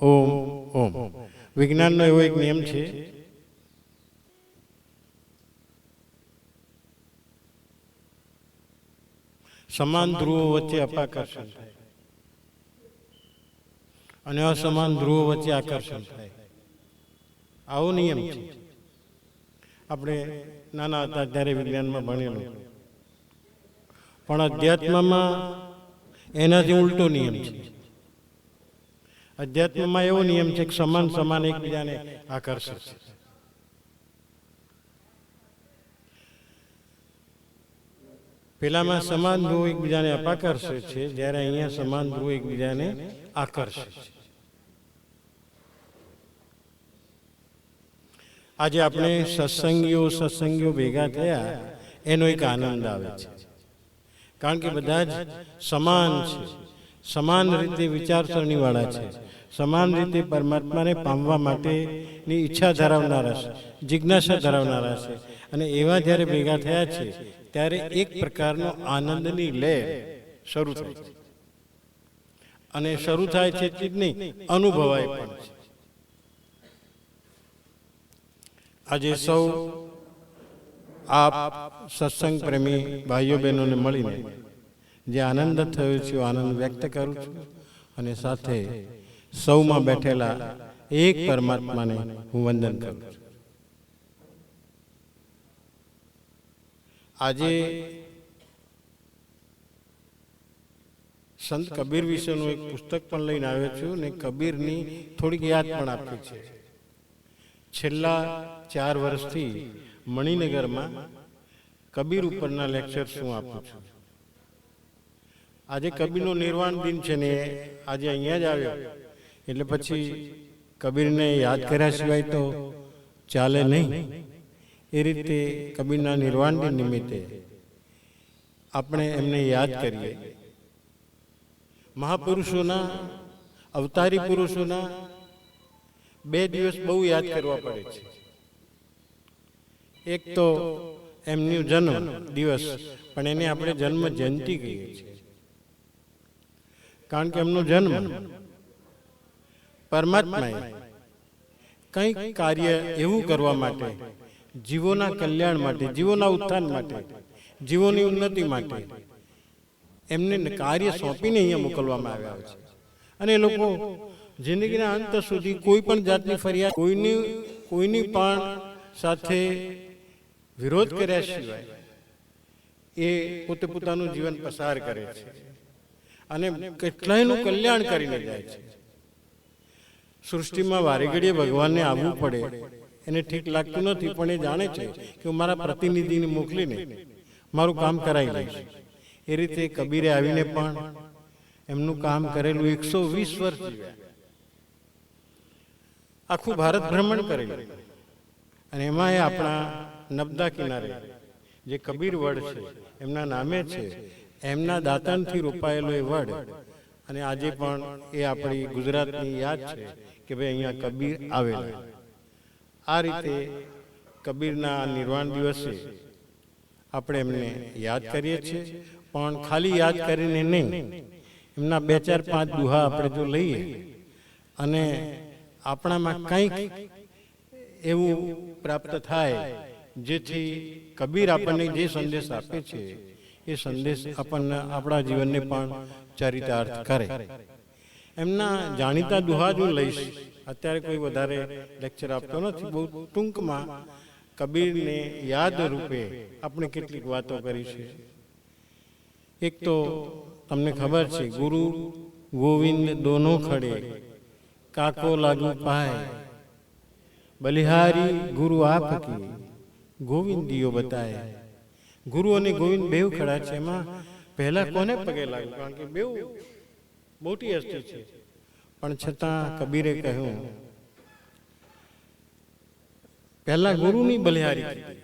ઓમ ઓમ. વિજ્ઞાનનો એવો એક નિયમ છે, સમાન ધ્રુવો વચ્ચે અપાકર્ષણ થાય અને અસમાન ધ્રુવો વચ્ચે આકર્ષણ થાય. આવો નિયમ છે. આપણે નાના હતા ત્યારે વિજ્ઞાનમાં ભણેલું, પણ અધ્યાત્મમાં એનાથી ઉલટો નિયમ છે. અધ્યાત્મમાં એવો નિયમ છે કે સમાન સમાન એકબીજાને આકર્ષે છે. પેલામાં સમાન ધ્રુવ એકબીજાને અપાકર્ષે છે, જ્યારે અહીંયા સમાન ધ્રુવ એકબીજાને આકર્ષે છે. આજે આપણે સત્સંગીઓ ભેગા થયા એનો એક આનંદ આવે છે, કારણ કે બધા જ સમાન છે, સમાન રીતે વિચારસરણી વાળા છે, સમાન રીતે પરમાત્માને પામવા માટેની ઈચ્છા ધરાવનારા છે, જિજ્ઞાસા ધરાવનારા છે. અને એવા જ્યારે ભેગા થયા છે ત્યારે એક પ્રકારનો આનંદની લહેર શરૂ થાય છે. અને શરૂ થાય છે જ નહીં, અનુભવાય પણ છે. આજે સૌ આપ સત્સંગ પ્રેમી ભાઈઓ બહેનોને મળીને જે આનંદ થયો છે આનંદ વ્યક્ત કરું છું, અને સાથે સૌમાં બેઠેલા એક પરમાત્માને હું વંદન કરું છું. આજે સંત કબીર વિશેનું એક પુસ્તક પણ લઈને આવ્યો છું, અને કબીરની થોડીક યાદ પણ આપી છે. છેલ્લા 4 વર્ષથી મણિનગરમાં કબીર ઉપરના લેક્ચર્સ હું આપું છું. આજે કબીરનો નિર્વાણ દિન છે ને આજે અહીંયા જ આવ્યો, એટલે પછી કબીરને યાદ કર્યા સિવાય તો ચાલે નહીં. એ રીતે કબીરના નિર્વાણ દિન નિમિત્તે આપણે એમને યાદ કરીએ. મહાપુરુષોના, અવતારી પુરુષોના 2 દિવસ બહુ યાદ કરવા પડે છે. એક તો એમનો જન્મ દિવસ, પણ એને આપણે જન્મ જયંતિ કહીએ છીએ, કારણ કે એમનો જન્મ પરમાત્માએ કંઈક કાર્ય એવું કરવા માટે, જીવોના કલ્યાણ માટે, જીવોના ઉત્થાન માટે, જીવોની ઉન્નતિ માટે એમને કાર્ય સોંપીને અહીંયા મોકલવામાં આવ્યા છે. અને એ લોકો જિંદગીના અંત સુધી કોઈ પણ જાતની ફરિયાદ, કોઈની પણ સાથે વિરોધ કર્યા સિવાય એ પોતે પોતાનું જીવન પસાર કરે છે અને કેટલાયનું કલ્યાણ કરીને જાય છે. સૃષ્ટિમાં વારે ઘડીએ ભગવાનને આવવું પડે એને ઠીક લાગતું નથી, પણ એ જાણે છે કે હું મારા પ્રતિનિધિને મોકલીને મારું કામ કરાવી લઈશ. એ રીતે કબીરે આવીને પણ એમનું કામ કરેલું. 120 વર્ષ જીવ્યા, આખું ભારત ભ્રમણ કરેલું. અને એમાં એ આપણા નર્મદા કિનારે જે કબીર વડ છે એમના નામે છે, એમના દાંતણથી રોપાયેલો એ વડ. અને આજે પણ એ આપણી ગુજરાતની યાદ છે કે ભાઈ અહીંયા કબીર આવેલા. આ રીતે કબીરના નિર્વાણ દિવસે આપણે એમને યાદ કરીએ છીએ, પણ ખાલી યાદ કરીને નહીં, એમના 2, 4, 5 દુહા આપણે જો લઈએ અને આપણામાં કંઈક એવું પ્રાપ્ત થાય જેથી કબીર આપણને જે સંદેશ આપે છે એ સંદેશ આપણને આપણા જીવનને પણ ચરિતાર્થ કરે. એમના જાણીતા દુહા જ હું લઈશ. અત્યારે કોઈ વધારે લેક્ચર આપતો નથી, બહુ ટૂંકમાં કબીરને યાદ રૂપે આપણે કેટલીક વાતો કરી છે. એક તો તમને ખબર છે, ગુરુ ગોવિંદ દોનો ખડે, કાકો લાગુ પાય, બલિહારી ગુરુ આપ કી, ગોવિંદ દિયો બતાય. ગુરુ અને ગોવિંદ બેવ ખડા છે. એમાં પહેલા કોને પગે લાગ્યું? કારણ કે બેવ મોટી હસ્તી છે, પણ છતાં કબીરે કહ્યું પહેલા ગુરુની બલિહારી કીધી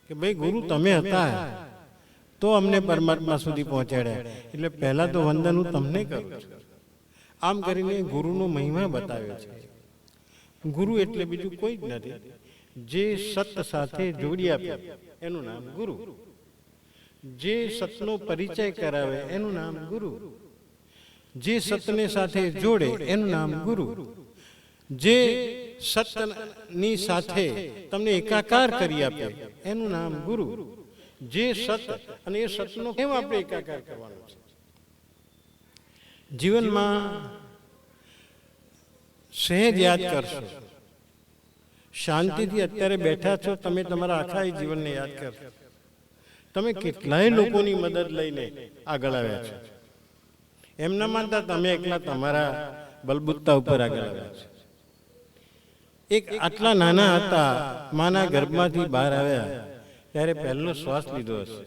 કે ભાઈ ગુરુ તમે હતા તો અમને પરમાત્મા સુધી પહોંચાડ્યા, એટલે પહેલા તો વંદન હું તમને કરું છું. આમ કરીને ગુરુનો મહિમા બતાવ્યો છે. ગુરુ એટલે બીજું કોઈ જ નથી, જે સત સાથે જોડી આપે એનું નામ ગુરુ, જે સતનો પરિચય કરાવે એનું નામ ગુરુ, જે સતને સાથે જોડે એનું નામ ગુરુ, જે સતની સાથે તમને એકાકાર કરી આપે એનું નામ ગુરુ. જે સત અને એ સતનો કેમ આપણે એકાકાર કરવાનો છે? જીવનમાં સહેજ યાદ કરશો, શાંતિથી અત્યારે બેઠા છો તમે, તમારા આખા જીવનને યાદ કરશો. તમે કેટલાય લોકોની મદદ લઈને આગળ આવ્યા છો. એમ ના માનતા તમે એકલા તમારા બલબુત્તા ઉપર આગળ આવ્યા છો. એક આટલા નાના હતા, માના ગર્ભમાંથી બહાર આવ્યા ત્યારે પહેલો શ્વાસ લીધો હશે.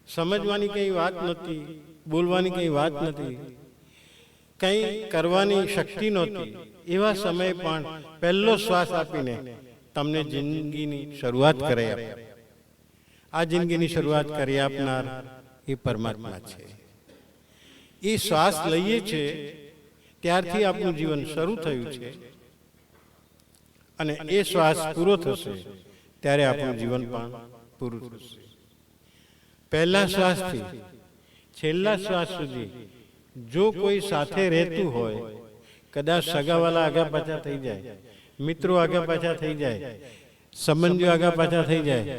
સમજવાની કઈ વાત નથી, બોલવાની કઈ વાત નથી, કઈ કરવાની શક્તિ નહોતી. એવા સમયે પણ પહેલો શ્વાસ આપીને તમને જિંદગીની શરૂઆત કરી આપી. આ જિંદગીની શરૂઆત કરી આપનાર એ પરમાત્મા છે. એ શ્વાસ લઈએ છે ત્યારથી આપણું જીવન શરૂ થયું છે, અને એ શ્વાસ પૂરો થશે ત્યારે આપણું જીવન પણ પૂરું થશે. પહેલા શ્વાસથી છેલ્લા શ્વાસ સુધી જો કોઈ સાથે રહેતું હોય, કદાચ સગાવાલા આગા પાછા થઈ જાય, મિત્રો આગા પાછા થઈ જાય, સંબંધીઓ આગા પાછા થઈ જાય,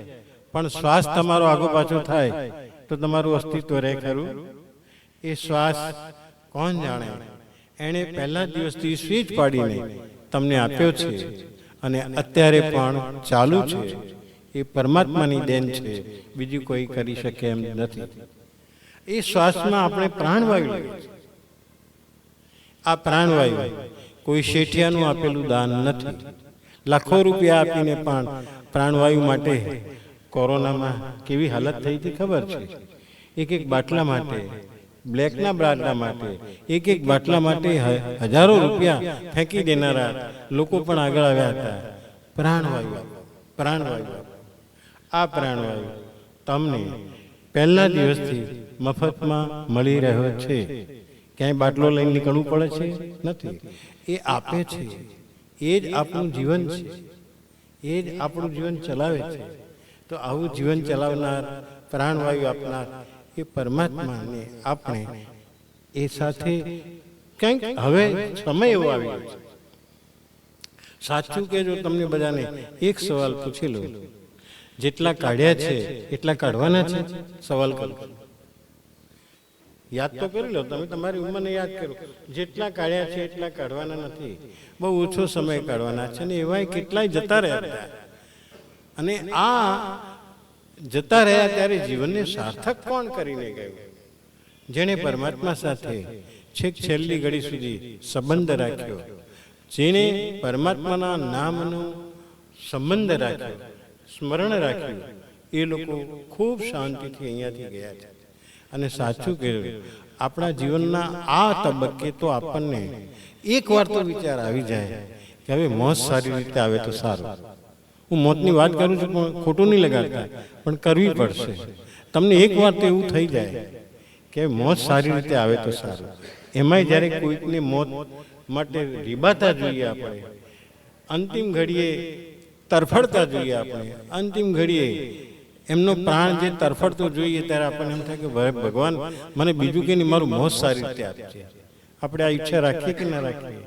પણ શ્વાસ તમારો આગો પાછો થાય તો તમારું અસ્તિત્વ રહે ખરું? એ શ્વાસ કોણ જાણે? એણે પહેલા દિવસથી સ્વિચ પાડીને તમને આપ્યો છે અને અત્યારે પણ ચાલુ છે. એ પરમાત્માની દેન છે, બીજું કોઈ કરી શકે એમ નથી. એ શ્વાસમાં આપણે પ્રાણવાયુ લઈએ છીએ. આ પ્રાણવાયુ કોઈ શેઠિયાનું આપેલું દાન નથી. લાખો રૂપિયા આપીને પણ પ્રાણવાયુ માટે કોરોનામાં કેવી હાલત થઈ હતી ખબર છે? એક એક બાટલા માટે, બ્લેકના બાટલા માટે, એક એક બાટલા માટે હજારો રૂપિયા ફેંકી દેનારા લોકો પણ આગળ આવ્યા હતા. પ્રાણવાયુ, પ્રાણવાયુ. આ પ્રાણવાયુ તમને પહેલા દિવસથી મફતમાં મળી રહ્યો છે. ક્યાંય બાટલો લઈને નીકળવું પડે છે? નથી. એ આપે છે. એ જ આપણું જીવન છે. એ જ આપણું જીવન ચલાવે છે. તો આવું જીવન ચલાવનાર, પ્રાણવાયુ આપનાર એ પરમાત્માને આપણે એ સાથે કંઈક હવે સમય એવો આવી ગયો છે. સાચું કહેજો, તમને બધાને એક સવાલ પૂછી લો. જેટલા કાઢ્યા છે એટલા કાઢવાના છે? સવાલ કરો. યાદ તો કરી લો, તમે તમારી ઉંમરને યાદ કરો. જેટલા કાઢ્યા છે એટલા કાઢવાના નથી, બહુ ઓછો સમય કાઢવાના છે. અને એવા કેટલાય જતા રહ્યા હતા. અને આ જતા રહ્યા ત્યારે જીવનને સાર્થક કોણ કરીને ગયું? જેણે પરમાત્મા સાથે છેક છેલ્લી ઘડી સુધી સંબંધ રાખ્યો, જેણે પરમાત્માના નામનો સંબંધ રાખ્યો, સ્મરણ રાખ્યું, એ લોકો ખૂબ શાંતિથી અહીંયાથી ગયા છે. અને સાચું કહ્યું, આપણા જીવનના આ તબક્કે તો આપણને એક વાર તો વિચાર આવી જાય કે હવે મોત સારી રીતે આવે તો સારું. હું મોતની વાત કરું છું પણ ખોટું નહીં લગાડતા, પણ કરવી પડશે. તમને એક વાર તો એવું થઈ જાય કે મોત સારી રીતે આવે તો સારું. એમાંય જ્યારે કોઈકને મોત માટે રીબાતા જોઈએ, આપણે અંતિમ ઘડીએ તરફડતા જોઈએ, આપણે અંતિમ ઘડીએ એમનો પ્રાણ જે તરફડતો જોઈએ, ત્યારે આપણને એમ થાય કે ભગવાન મને બીજું કે નહીં, મારું મોત સારી રીતે આપશે. આપણે આ ઈચ્છા રાખીએ કે ના રાખીએ?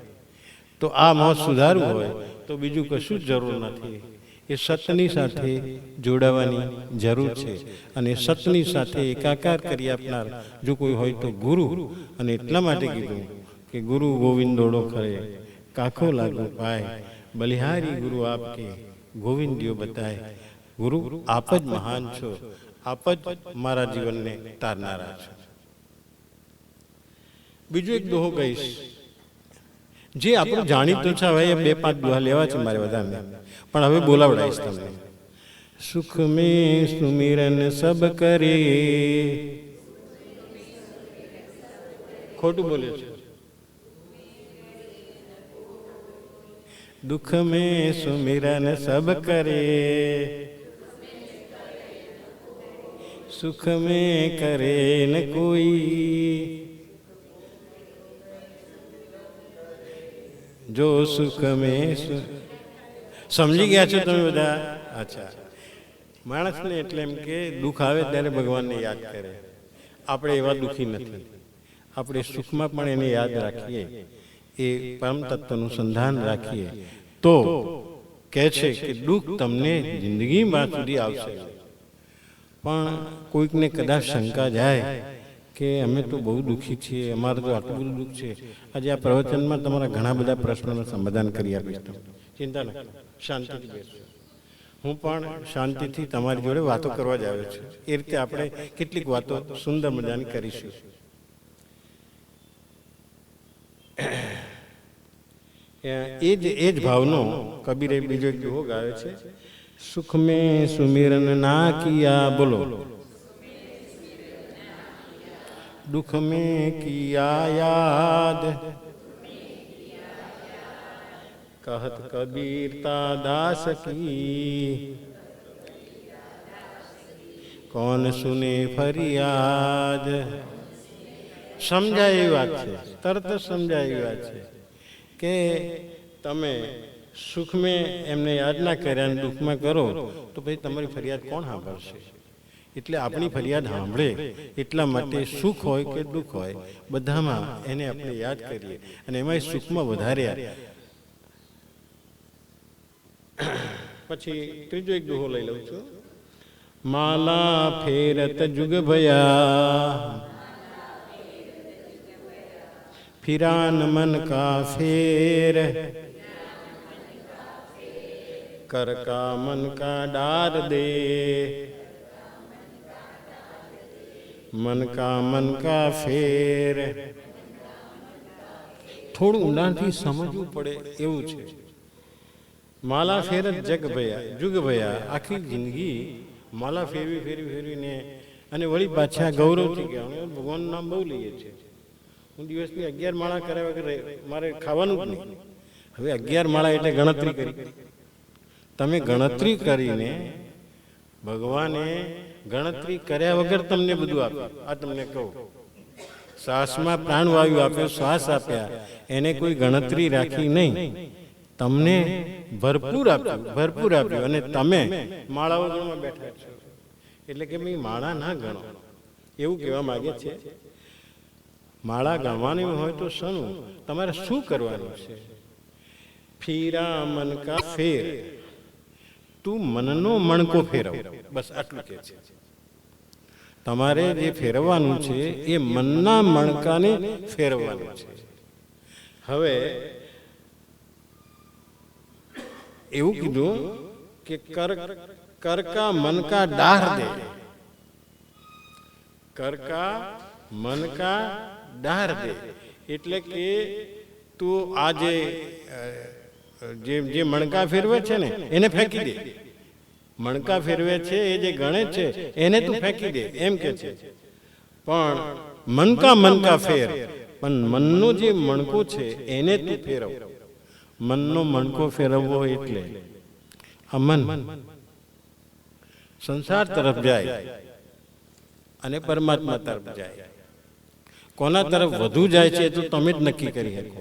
તો આ મોત સુધારવું હોય તો બીજું કશું જ જરૂર નથી. એ સતની સાથે જોડાવાની જરૂર છે. અને સતની સાથે એકાકાર કરી આપનાર જો કોઈ હોય તો ગુરુ. અને એટલા માટે કીધું કે ગુરુ ગોવિંદોડો ખરે, કાખો લાગુ પાય, બલિહારી ગુરુ આપકે ગોવિંદિયો બતાય. ગુરુ આપ જ મહાન છો, આપ જ મારા જીવનને તારનારા છો. બીજું એક દોહો કહીશ, જે આપણું જાણીતું છે. હવે 2-5 દોહા લેવા છે મારે બધાને, પણ હવે બોલાવડાઈશ તમને. સુખ મેં સુમિરન સબ કરે, ખોટું બોલે છે. દુઃખ મેં સુમિરન સબ કરે, સુખ में करे न कोई, जो सुख में સમજી ગયા છો તમે બધા? અચ્છા. માણસને એટલે એમ કે દુઃખ આવે ત્યારે ભગવાનને યાદ કરે. આપણે એવા દુઃખી નથી. આપણે સુખમાં પણ એને યાદ રાખીએ એ પરમ તત્વનું સંધાન રાખીએ તો કહે છે કે દુઃખ તમને જિંદગીમાં સુધી આવશે. પણ કોઈકને કદાચ શંકા જાય કે અમે તો બહુ દુઃખી છીએ, અમારે તો આટલું બધું દુઃખ છે. આજે આ પ્રવચનમાં તમારા ઘણા બધા પ્રશ્નોનું સમાધાન કરી આપીશ. ચિંતા ન શાંતિથી બેસો. હું પણ શાંતિથી તમારી જોડે વાતો કરવા જ આવ્યો છું. એ રીતે આપણે કેટલીક વાતો સુંદર મજાની કરીશું. એ જ ભાવનો કબીરે બીજો એક દોહો ગાયો છે. સુખ મેં સુમિરન ના કિયા, બોલો, दुख में किया याद, कहत कबीरता दास की, कौन सुने फरियाद. સમજાય એવી વાત છે, તરત જ સમજાય એવી વાત છે કે તમે સુખમાં એમને યાદ ના કર્યા અને દુઃખમાં કરો તો પછી તમારી ફરિયાદ કોણ સાંભળશે? એટલે આપણી ફરિયાદ સાંભળે એટલા માટે સુખ હોય કે દુઃખ હોય બધામાં એને આપણે યાદ કરીએ અને એમાં સુખમાં વધારે. પછી ત્રીજો એક દોહો લઈ લઉં છું. માલા ફેરત જુગ ભયા, ફિરાન મન કા ફેર, कर का मन का डार दे, मन का फेर. થોડું ઊંડાણથી સમજવું પડે એવું છે. માલા ફેર જગ ભયા, જુગ ભયા, આખી જિંદગી માલા ફેરવી ફેરવી ફેરવીને અને વળી પાછા ગૌરવથી ગયા ભગવાનનું નામ બહુ લઈએ છીએ. હું દિવસની 11 માળા કર્યા વગર મારે ખાવાનું જ નહીં. હવે 11 માળા એટલે ગણતરી કરી. તમે ગણતરી કરીને ભગવાને ગણતરી કર્યા વગર તમને બધું આપ્યું. આ તમને કહું, શ્વાસમાં પ્રાણવાયુ આપ્યો, શ્વાસ આપ્યા, એને કોઈ ગણતરી રાખી નહીં, તમને ભરપૂર આપ્યું, ભરપૂર આપ્યું અને તમે માળાઓ ગણવા બેઠા છો. એટલે કે ભાઈ માળા ના ગણો એવું કહેવા માંગે છે. માળા ગણવાની હોય તો શનું, તમારે શું કરવાનું છે? ફીરા મન કા ફેર, તું મનનો મણકો ફેરવ, બસ આટલું કે છે. તમારે જે ફેરવવાનું છે એ મનના મણકાને ફેરવવાનું છે. હવે એવું કીધું કે કરકા મન કા ડાર દે, કરકા મન કા ડાર દે, એટલે કે તું આજે જે મણકા ફેરવે છે ને એને ફેંકી દે. મણકા ફેરવે છે એ જે ગણે છે એને તું ફેંકી દે એમ કે છે. પણ મનકા ફેર, પણ મનનો જે મણકો છે એને તું ફેરવ. મનનો મણકો ફેરવવો એટલે આ મન સંસાર તરફ જાય અને પરમાત્મા તરફ જાય. કોના તરફ વધુ જાય છે તો તમે જ નક્કી કરી શકો.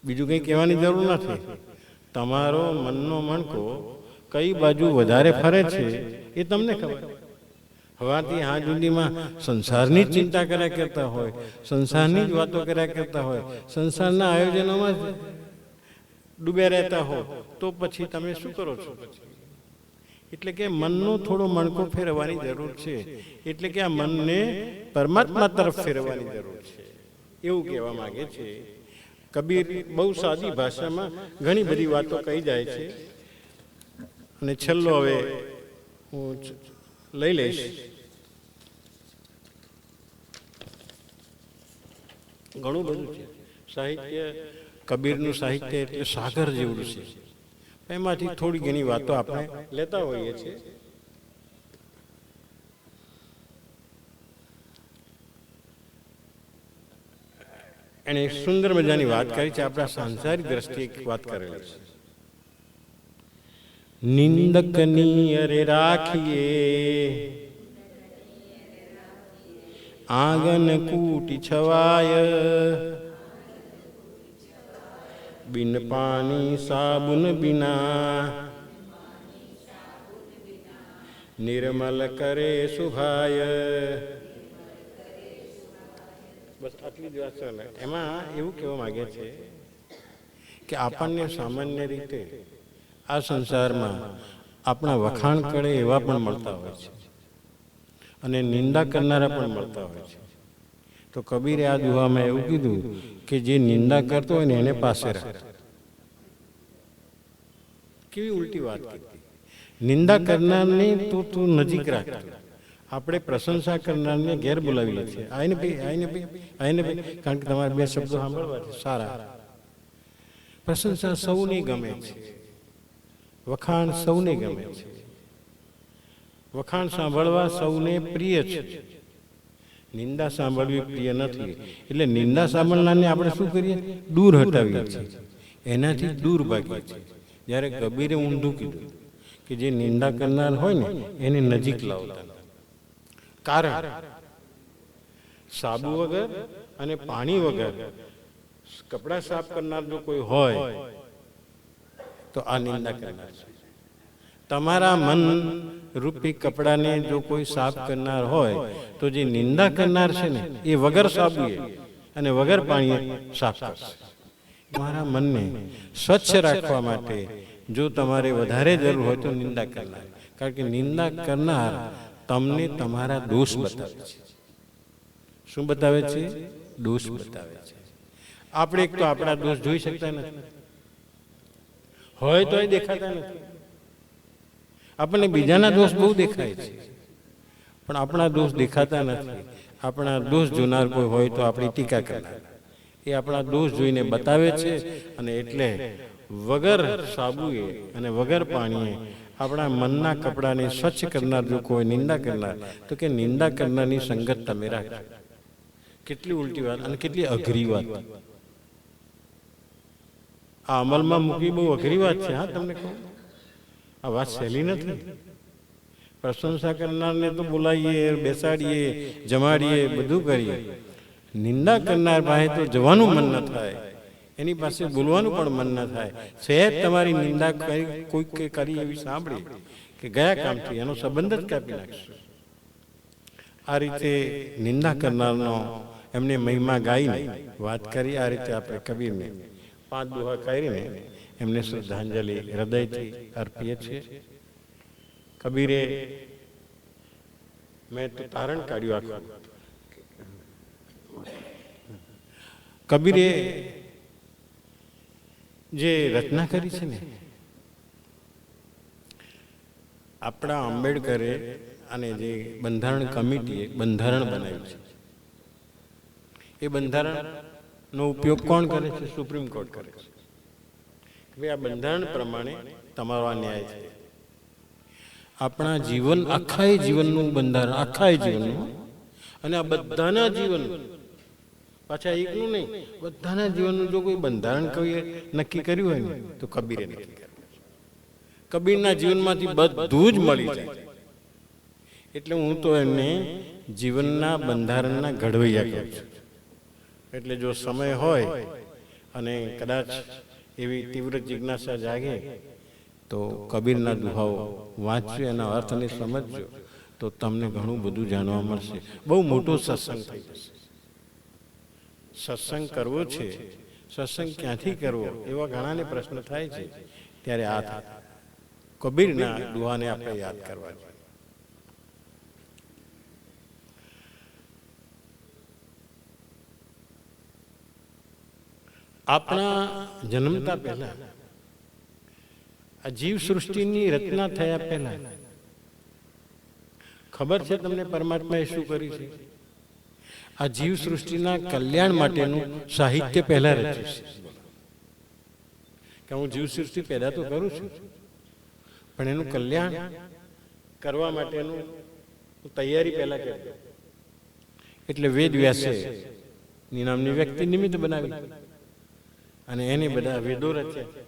બીજું કંઈ કહેવાની જરૂર નથી. તમારો મનનો મણકો કઈ બાજુ વધારે ફરે છે એ તમને ખબર. હવાથી હા સુધીમાં સંસારની જ ચિંતા કર્યા કરતા હોય, સંસારની જ વાતો કર્યા કરતા હોય, સંસારના આયોજનોમાં ડૂબ્યા રહેતા હો તો પછી તમે શું કરો છો? એટલે કે મનનો થોડો મણકો ફેરવવાની જરૂર છે. એટલે કે આ મનને પરમાત્મા તરફ ફેરવવાની જરૂર છે એવું કહેવા માંગે છે. કબીર બહુ સાદી ભાષામાં ઘણી બધી વાતો કહી જાય છે. અને છેલ્લો હવે હું લઈ લઈશ. ઘણું બધું છે સાહિત્ય. કબીરનું સાહિત્ય એટલે સાગર જેવું છે. એમાંથી થોડી ઘણી વાતો આપણે લેતા હોઈએ છીએ. એને સુંદર મજાની વાત કરી છે. આપણા સાંસારિક દ્રષ્ટિએ વાત કરેલી છે. નિંદકની અરે રાખીએ, આંગન કૂટી છવાય, બિન પાણી સાબુન બિના, નિર્મલ કરે શુભાય. બસ આટલી જ વાત છે. એમાં એવું કહેવા માગે છે કે આપણને સામાન્ય રીતે આ સંસારમાં આપણા વખાણ કરે એવા પણ મળતા હોય છે અને નિંદા કરનારા પણ મળતા હોય છે. તો કબીરે આ દુહામાં એવું કીધું કે જે નિંદા કરતો હોય ને એને પાસે રાખ. કેવી ઉલટી વાત કીધી. નિંદા કરનારને તો તું નજીક રાખ. આપણે પ્રશંસા કરનારને ઘેર બોલાવીએ છીએ. આઈને ભાઈ, આઈને ભાઈ, આઈને ભાઈ, કારણ કે તમારે બે શબ્દો સાંભળવા છે સારા. પ્રશંસા સૌને ગમે છે, વખાણ સૌને ગમે છે, વખાણ સાંભળવા સૌને પ્રિય છે, નિંદા સાંભળવી પ્રિય નથી. એટલે નિંદા સાંભળનારને આપણે શું કરીએ? દૂર હટાવીએ છીએ, એનાથી દૂર ભાગીએ છીએ. જ્યારે કબીરે ઊંધું કીધું કે જે નિંદા કરનાર હોય ને એને નજીક લાવતા. કારણ સાબુ વગર અને પાણી વગર કપડાં સાફ કરનાર જો કોઈ હોય તો આ નિંદા કરનાર છે. તમારા મન રૂપી કપડાને જો કોઈ સાફ કરનાર હોય તો જે નિંદા કરનાર છે ને એ વગર સાબુએ અને વગર પાણીએ સાફ કરશે. તમારા મનને સ્વચ્છ રાખવા માટે જો તમારે વધારે જરૂર હોય તો નિંદા કરનાર, કારણ કે નિંદા કરનાર તમને તમારા દોષ બતાવે છે. શું બતાવે છે? દોષ બતાવે છે. આપણે એક તો આપણા દોષ જોઈ શકતા નથી, હોય તોય દેખાતા નથી. આપણને બીજાના દોષ બહુ દેખાય છે પણ આપણા દોષ દેખાતા નથી. આપણા દોષ જોનાર કોઈ હોય તો આપણી ટીકા કરનાર એ આપણા દોષ જોઈને બતાવે છે. અને એટલે વગર સાબુએ અને વગર પાણીએ આપણા મનના કપડાને સ્વચ્છ કરનાર જો કોઈ નિંદા કરનાર, તો કે નિંદા કરનારની સંગત તમે રાખજો. કેટલી ઉલટી વાત અને કેટલી અઘરી વાત. આ અમલમાં મૂકવી બહુ અઘરી વાત છે. હા, તમને કહું, આ વાત સહેલી નથી. પ્રશંસા કરનારને તો બોલાવીએ, બેસાડીએ, જમાડીએ, બધું કરીએ. નિંદા કરનાર પાસે તો જવાનું મન ન થાય, એની પાસે બોલવાનું પણ મન ન થાય. સહેજ તમારી નિંદા કોઈક કરી એવી સાંભળી કે ગયા કામથી એનો સંબંધ જ કાપી નાખશે. આ રીતે નિંદા કરનારનો એમને મહિમા ગાઈને વાત કરી. આ રીતે આપણે કબીરને 5 દુહા કરીને એમને શ્રદ્ધાંજલિ હૃદયથી અર્પીએ છીએ. કબીરે મેં તો તારણ કાઢ્યું આખું. કબીરે જે રચના કરી છે ને, આપણા આંબેડકરે અને જે બંધારણ કમિટીએ બંધારણ બનાવ્યું છે, એ બંધારણનો ઉપયોગ કોણ કરે છે? સુપ્રીમ કોર્ટ કરે છે. ભાઈ, આ બંધારણ પ્રમાણે તમારો આ ન્યાય છે. આપણા જીવન, આખા જીવનનું બંધારણ, આખા જીવનનું, અને આ બધાના જીવનનું, પાછા એકનું નહીં, બધાના જીવનનું જો કોઈ બંધારણ કોઈએ નક્કી કર્યું હોય ને તો કબીરે નક્કી કર્યું. કબીરના જીવનમાંથી બધું જ મળી જાય. એટલે હું તો એમને જીવનના બંધારણના ઘડવૈયા કહું છું. એટલે જો સમય હોય અને કદાચ એવી તીવ્ર જિજ્ઞાસા જાગે તો કબીરના દુહાઓ વાંચજો, એના અર્થને સમજજો, તો તમને ઘણું બધું જાણવા મળશે. બહુ મોટો સત્સંગ થઈ જશે. સત્સંગ કરવો છે, સત્સંગ ક્યાંથી કરવો, એવા ઘણાને પ્રશ્ન થાય છે. ત્યારે આ કબીરના દુહાને આપણે યાદ કરવા જોઈએ. આપણા જન્મતા પહેલા, આ જીવ સૃષ્ટિની રચના થયા પહેલા ખબર છે તમને પરમાત્માએ શું કર્યું છે? આ જીવ સૃષ્ટિના કલ્યાણ માટેનું સાહિત્ય પહેલા રચ્યું છે. કે હું જીવ સૃષ્ટિ પેદા તો કરું છું, પણ એનું કલ્યાણ કરવા માટેનું તૈયારી પહેલા કરી. એટલે વેદ વ્યાસે નામની વ્યક્તિ નિમિત્ત બનાવી અને એને બધા વેદો રચ્યા,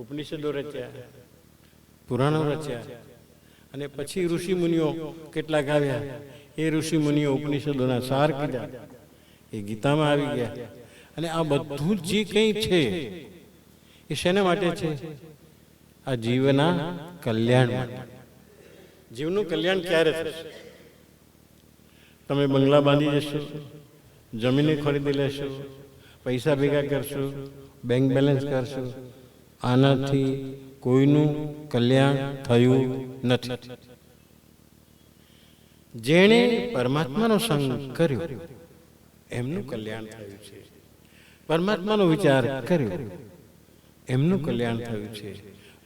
ઉપનિષદો રચ્યા, પુરાણો રચ્યા, અને પછી ઋષિ મુનિઓ કેટલાક આવ્યા. એ ઋષિ મુનિઓ ઉપનિષદોના સાર કીધા, એ ગીતામાં આવી ગયા. અને આ બધું જે કંઈ છે એ શેના માટે છે? આ જીવના કલ્યાણ માટે. જીવનું કલ્યાણ ક્યારે થશે? તમે બંગલા બાંધી જશો, જમીને ખરીદી લેશું, પૈસા ભેગા કરશું, બેંક બેલેન્સ કરશું, આનાથી કોઈનું કલ્યાણ થયું નથી. જેણે પરમાત્માનો સંગ કર્યો એમનું કલ્યાણ થયું છે. પરમાત્માનો વિચાર કર્યો એમનું કલ્યાણ થયું છે.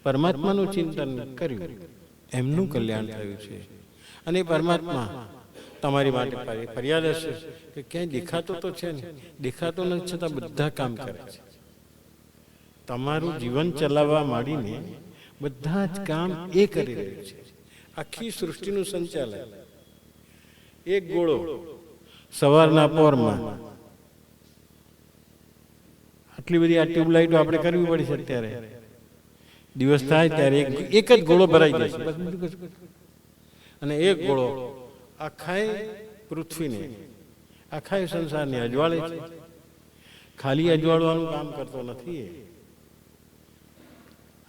પરમાત્માનું ચિંતન કર્યું એમનું કલ્યાણ થયું છે. અને પરમાત્મા તમારી માટે ફરિયાદ હશે કે ક્યાંય દેખાતો તો છે ને, દેખાતો નથી છતાં બધા કામ કરે છે. તમારું જીવન ચલાવવા માંડીને બધા જ કામ એ કરી રહ્યું છે. આખી સૃષ્ટિનું સંચાલન. એક ગોળો સવારના પોરમાં, આટલી બધી આ ટ્યુબલાઇટો આપણે કરવી પડી છે અત્યારે, દિવસ થાય ત્યારે એક જ ગોળો ભરાઈ જાય છે, અને એક ગોળો આખાય પૃથ્વીને, આખાય સંસારને અજવાળે છે. ખાલી અજવાળવાનું કામ કરતો નથી.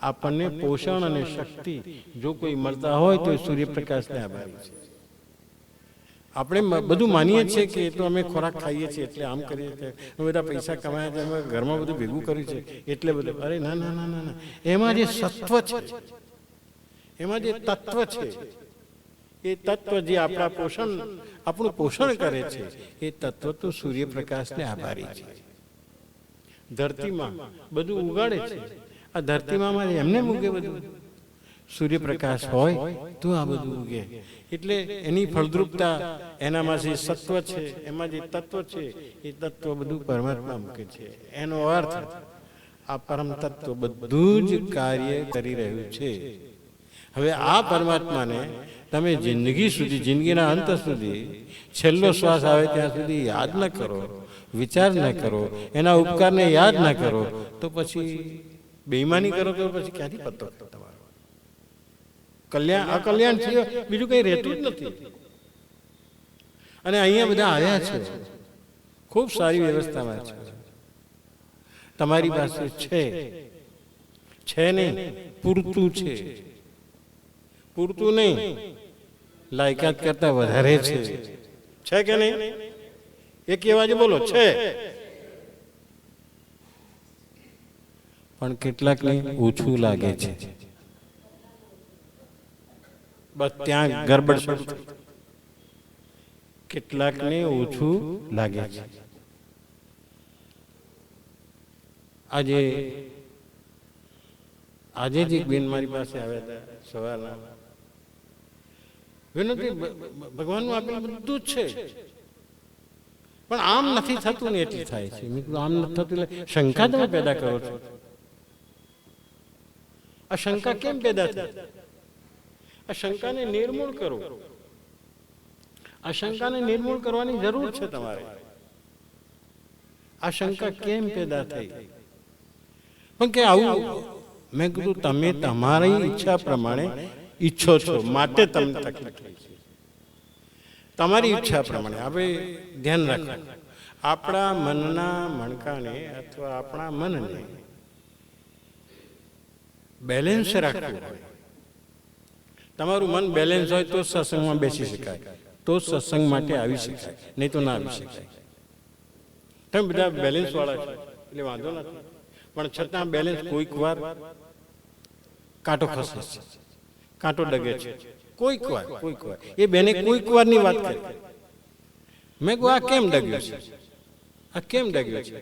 આપણને પોષણ અને શક્તિ જો કોઈ મળતા હોય તો સૂર્યપ્રકાશને આભારી છે. આપણે બધું માનીએ છીએ કે એ તો અમે ખોરાક ખાઈએ છીએ એટલે આમ કરીએ છીએ, અમે બધા પૈસા કમાયા છે, અમે ઘરમાં બધું ભેગું કર્યું છે એટલે બધું. અરે ના ના ના ના ના, એમાં જે સત્વ છે, એમાં જે તત્વ છે, એ તત્વ જે આપણું પોષણ કરે છે, એ તત્વ તો સૂર્યપ્રકાશને આભારી છે. ધરતીમાં બધું ઉગાડે છે. આ ધરતીમાં મારે એમને ઉગે બધું. સૂર્યપ્રકાશ હોય તો આ બધું ઉગે. એટલે એની ફળદ્રુપતા, એનામાં જે સત્વ છે, એમાં જે તત્વ છે, એ તત્વ બધું પરમાત્મા મૂકે છે. એનો અર્થ આ પરમ તત્વ બધું જ કાર્ય કરી રહ્યું છે. હવે આ પરમાત્માને તમે જિંદગી સુધી, જિંદગીના અંત સુધી, છેલ્લો શ્વાસ આવે ત્યાં સુધી યાદ ન કરો, વિચાર ન કરો, એના ઉપકારને યાદ ન કરો, તો પછી બેઈમાની કરો તો પછી ક્યાંથી પત્તો તમારો? અકલ્યાણ સિવાય બીજું કઈ રહેતું જ નથી. અને અહીંયા બધા આવ્યા છે, ખૂબ સારી વ્યવસ્થામાં છે. તમારી પાસે છે નહીં, પૂરતું છે. પૂરતું નહીં, લાયકાત કરતા વધારે છે કે નહીં? એક અવાજ બોલો, છે. પણ કેટલાકને ઓછું લાગે છે. બસ ત્યાં ગરબડ શરૂ થઈ. કેટલાકને ઓછું લાગે છે. આજે જ એક બેન મારી પાસે આવ્યા હતા સવારના. વિનોદભાઈ, ભગવાનનું આપેલું બધું જ છે, પણ આમ નથી થતું ને એટલી થાય છે. મેં કીધું આમ નથી થતું એટલે શંકા તમે પેદા કરો છો. આ શંકા કેમ પેદા થાય? આ શંકાને નિર્મૂળ કરો. આ શંકાને નિર્મૂળ કરવાની જરૂર છે તમારે. આ શંકા કેમ પેદા થઈ? પણ કે આવું, મેં કીધું તમે તમારી ઈચ્છા પ્રમાણે ઈચ્છો છો માટે તમને તકલીફ થઈ છે. તમારી ઈચ્છા પ્રમાણે. હવે ધ્યાન રાખો, આપણા મનના મણકાને અથવા આપણા મનને બેલેન્સ રાખવું હોય. તમારું મન બેલેન્સ હોય તો સત્સંગમાં બેસી શકાય, તો સત્સંગ માટે આવી શકાય, નહીં તો ના આવી શકાય. તમે બધા બેલેન્સ વાળા છો એટલે વાંધો નથી, પણ છતાં બેલેન્સ કોઈક વાર કાંટો ખસે છે, કાંટો ડગે છે. કોઈક વાર એ બેને કોઈક વારની વાત કરી. મેં કહું આ કેમ ડગ્યો છે? આ કેમ ડગ્યો છે?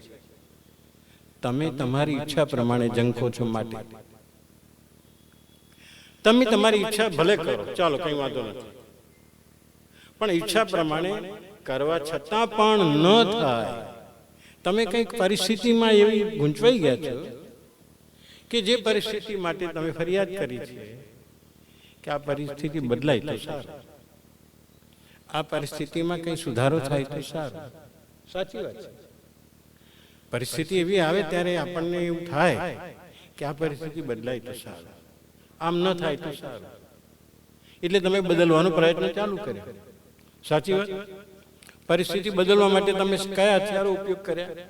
તમે તમારી ઈચ્છા પ્રમાણે જંખો છો માટે. તમે તમારી ઈચ્છા ભલે કરો, ચાલો કઈ વાંધો નથી, પણ ઈચ્છા પ્રમાણે કરવા છતાં પણ ન થાય. તમે કંઈક પરિસ્થિતિમાં એવી ગૂંચવાઈ ગયા છો કે જે પરિસ્થિતિ માટે તમે ફરિયાદ કરી છે કે આ પરિસ્થિતિ બદલાય તો સારું, આ પરિસ્થિતિમાં કંઈ સુધારો થાય તો સારું. સાચી વાત છે. પરિસ્થિતિ એવી આવે ત્યારે આપણને એવું થાય કે આ પરિસ્થિતિ બદલાય તો સારું, આમ ન થાય તો સારું. એટલે તમે બદલવાનો પ્રયત્ન ચાલુ કર્યો. સાચી વાત. પરિસ્થિતિ બદલવા માટે તમે કયા હથિયારો ઉપયોગ કર્યા?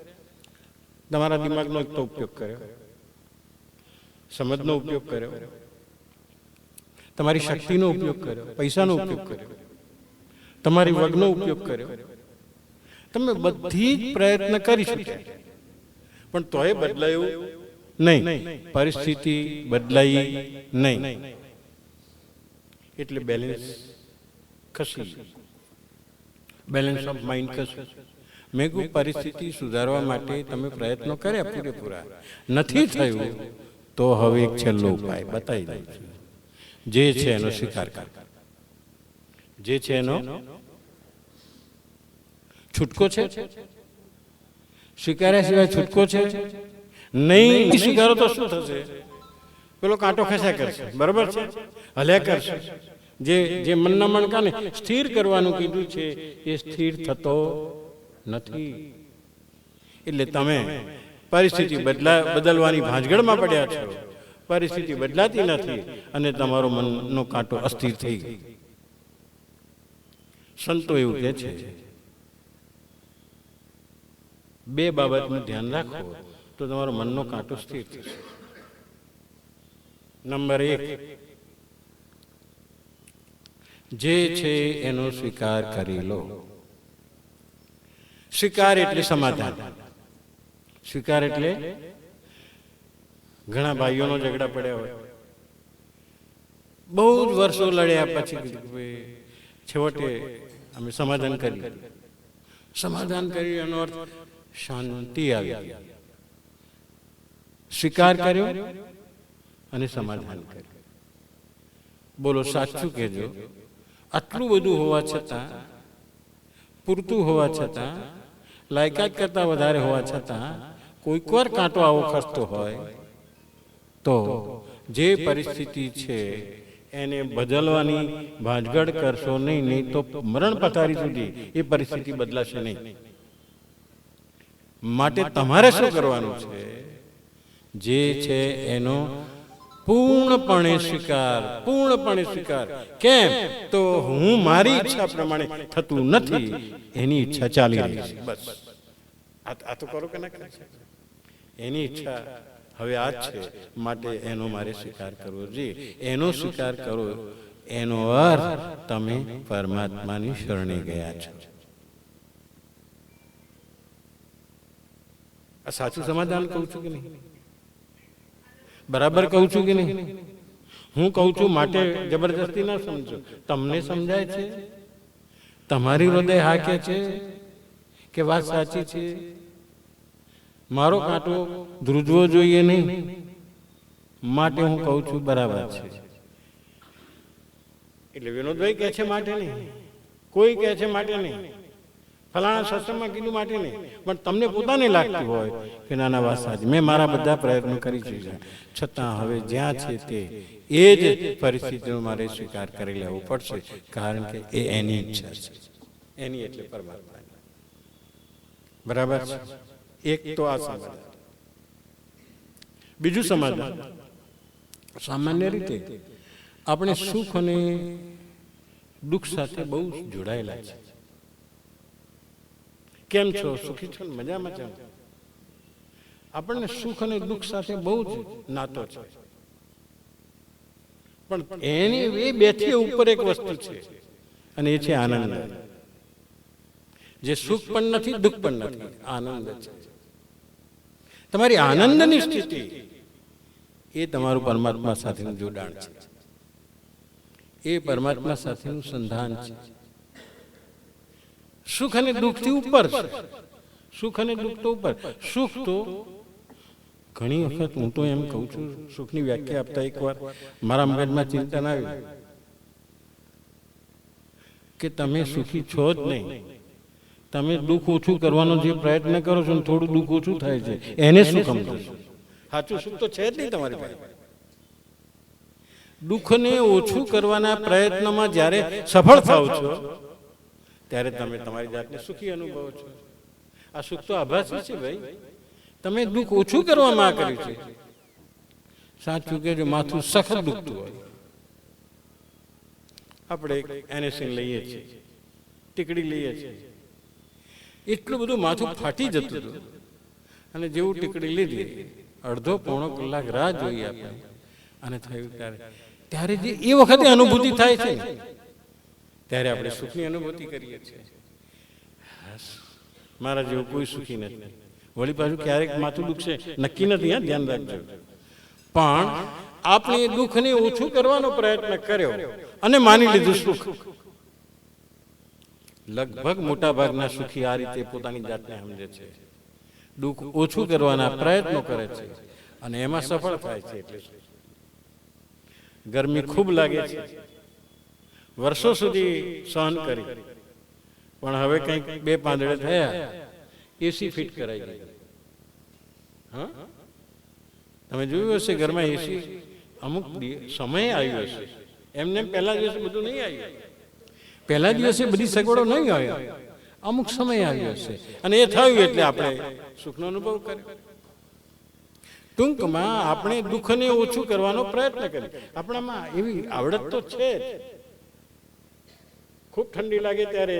તમારા દિમાગનો એક તો ઉપયોગ કર્યો, સમજનો ઉપયોગ કર્યો, તમારી શક્તિનો ઉપયોગ કર્યો, પૈસાનો ઉપયોગ કર્યો, તમારી વગનો ઉપયોગ કર્યો, તમે બધી જ પ્રયત્ન કરી શક્યા, પણ તોય બદલાયું નહીં, પરિસ્થિતિ બદલાઈ નહીં, એટલે બેલેન્સ ખસી, બેલેન્સ ઓફ માઇન્ડ ખસી. મેં કહ્યું પરિસ્થિતિ સુધારવા માટે તમે પ્રયત્નો કર્યા પૂરેપૂરા, નથી થયું તો હવે એક છેલ્લો ઉપાય બતાવી દઉં છું. જે છે એનો સ્વીકાર કરો, જે છે એનો છૂટકો છે. સ્વીકાર્યા સિવાય છૂટકો છે નહીં. સ્વીકારો તો શું થશે? પેલો કાંટો ખસ્યા કરશે, બરાબર છે, હલ્યા કરશે. જે મનના મણકાને સ્થિર કરવાનું કીધું છે એ સ્થિર થતો નથી. એટલે તમે પરિસ્થિતિ બદલવાની ભાંજગડમાં પડ્યા છો, પરિસ્થિતિ બદલાતી નથી અને તમારો મનનો કાંટો અસ્થિર થઈ ગયો. સંતો એવું કહે છે, બે બાબતનું ધ્યાન રાખો તો તમારો મનનો કાંટો સ્થિર થશે. નંબર 1, જે છે એનો સ્વીકાર કરી લો. સ્વીકાર એટલે સમાધાન. સ્વીકાર એટલે ઘણા ભાઈઓનો ઝઘડા પડ્યા હોય, બહુ જ વર્ષો લડ્યા પછી છેવટે અમે સમાધાન કર્યું. સમાધાન કર્યું એનો અર્થ શાંતિ આવી. સ્વીકાર કર્યો અને સમાધાન કર્યું. બોલો સાચું કહેજો, આટલું બધું હોવા છતાં, પૂરતું હોવા છતાં, લાયકાત કરતા વધારે હોવા છતાં કોઈક વાર કાંટો આવો ખસતો હોય તો જે પરિસ્થિતિ છે એને બદલવાની ભાંજગડ કરશો નહીં, નહીં તો મરણ પથારી સુધી એ પરિસ્થિતિ બદલાશે નહીં. માટે તમારે શું કરવાનું છે? જે છે એનો પૂર્ણપણે સ્વીકાર, પૂર્ણપણે સ્વીકાર. કેમ? તો હું મારી ઈચ્છા પ્રમાણે થતું નથી, એની ઈચ્છા ચાલી રહી છે. બસ આ તો કરો કે ના કરે? એની ઈચ્છા હવે આ જ છે, માટે એનો મારે સ્વીકાર કરવો જોઈએ. એનો સ્વીકાર કરો એનો અર્થ તમે પરમાત્માની શરણે ગયા છો. આ સાચું સમાધાન કહું છું કે નહીં? બરાબર કહું છું કે નહીં? હું કહું છું માટે જબરજસ્તી ના સમજો. તમને સમજાય છે? તમારી હૃદય હાકે છે કે વાત સાચી છે? મારો કાંટો ધ્રુજવો જોઈએ નહીં, માટે હું કહું છું બરાબર છે. એટલે વિનોદભાઈ કહે છે માટે નહીં, કોઈ કહે છે માટે નહીં, ફલાણા સત્સંગમાં કીધું માટે નહીં, પણ તમને પોતાને લાગતું હોય કે નાના વાત સાચી, મેં મારા બધા પ્રયત્નો કરી છે, છતાં હવે જ્યાં છે તે એ જ પરિસ્થિતિનો મારે સ્વીકાર કરી લેવો પડશે, કારણ કે એ એની ઈચ્છા છે. એની એટલે પરમાત્માની. બરાબર છે? એક તો આ સમાધાન. બીજું સમાધાન, સામાન્ય રીતે આપણે સુખ અને દુઃખ સાથે બહુ જોડાયેલા છે. કેમ છો? સુખી છો? મજામાં છો? આપણને સુખ અને દુઃખ સાથે બહુ જ નાતો છે. પણ એની એ બેથી ઉપર એક વસ્તુ છે અને એ છે આનંદ. જે સુખ પણ નથી, દુઃખ પણ નથી, આનંદ છે. તમારી આનંદની સ્થિતિ એ તમારું પરમાત્મા સાથેનું જોડાણ છે, એ પરમાત્મા સાથેનું સંધાન છે. સુખ અને દુઃખથી ઉપર છે. સુખ અને દુઃખ તો ઉપર. સુખ તો ઘણી વખત હું તો એમ કહું છું, સુખની વ્યાખ્યા આપતા એકવાર મારા મગજમાં ચિંતન આવ્યું કે તમે સુખી છો જ નહીં, તમે દુઃખ ઓછું કરવાનો જે પ્રયત્ન કરો છો ને થોડું દુઃખ ઓછું થાય છે, એને શું સમજો છો? સાચું સુખ તો છે જ નહીં તમારી પાસે. દુઃખને ઓછું કરવાના પ્રયત્નમાં જ્યારે સફળ થાવ છો ત્યારે તમે તમારી જાતને સુખી અનુભવો છો. આ સુખ તો આભાસી છે ભાઈ. તમે દુઃખ ઓછું કરવામાં કર્યું છે. સાચું કે જો માથું સખત દુખતું હોય, આપણે એનેસિન લઈએ છીએ, ટીકડી લઈએ છીએ, એટલું બધું માથું ફાટી જતું હતું અને જેવું ટીકડી લીધી, અડધો પોણો કલાક રાહ જોઈએ આપણે અને થયું ત્યારે જે એ વખતે અનુભૂતિ થાય છે ને, ત્યારે આપણે સુખની અનુભૂતિ કરીએ છીએ. મારા જેવું કોઈ સુખી નથી. વળી પાછું ક્યારેક માથું દુખશે નક્કી નથી, હા ધ્યાન રાખજો. પણ આપણે દુઃખને ઓછું કરવાનો પ્રયત્ન કર્યો અને માની લીધું સુખ. લગભગ મોટા ભાગના સુખી આ રીતે પોતાની જાતને સમજે છે, દુઃખ ઓછું કરવાના પ્રયત્નો કરે છે અને એમાં સફળ થાય છે. એટલે ગરમી ખૂબ લાગે છે, વર્ષો સુધી સહન કરી, પણ હવે કંઈક 2 પાંદડે થયા, એસી ફિટ કરાઈ ગઈ. હા, તમે જોયું હશે ઘરમાં એસી અમુક સમયે આવ્યું હશે, એમને પહેલા દિવસે બધું નહીં આવ્યું, પહેલા દિવસે બધી સગવડો નહીં આવ્યો, અમુક સમય આવ્યો હશે અને એ થયું એટલે આપણે સુખનો અનુભવ કર્યો. ટૂંકમાં આપણે દુઃખને ઓછું કરવાનો પ્રયત્ન કરીએ. આપણામાં એવી આવડત તો છે જ. ખૂબ ઠંડી લાગે ત્યારે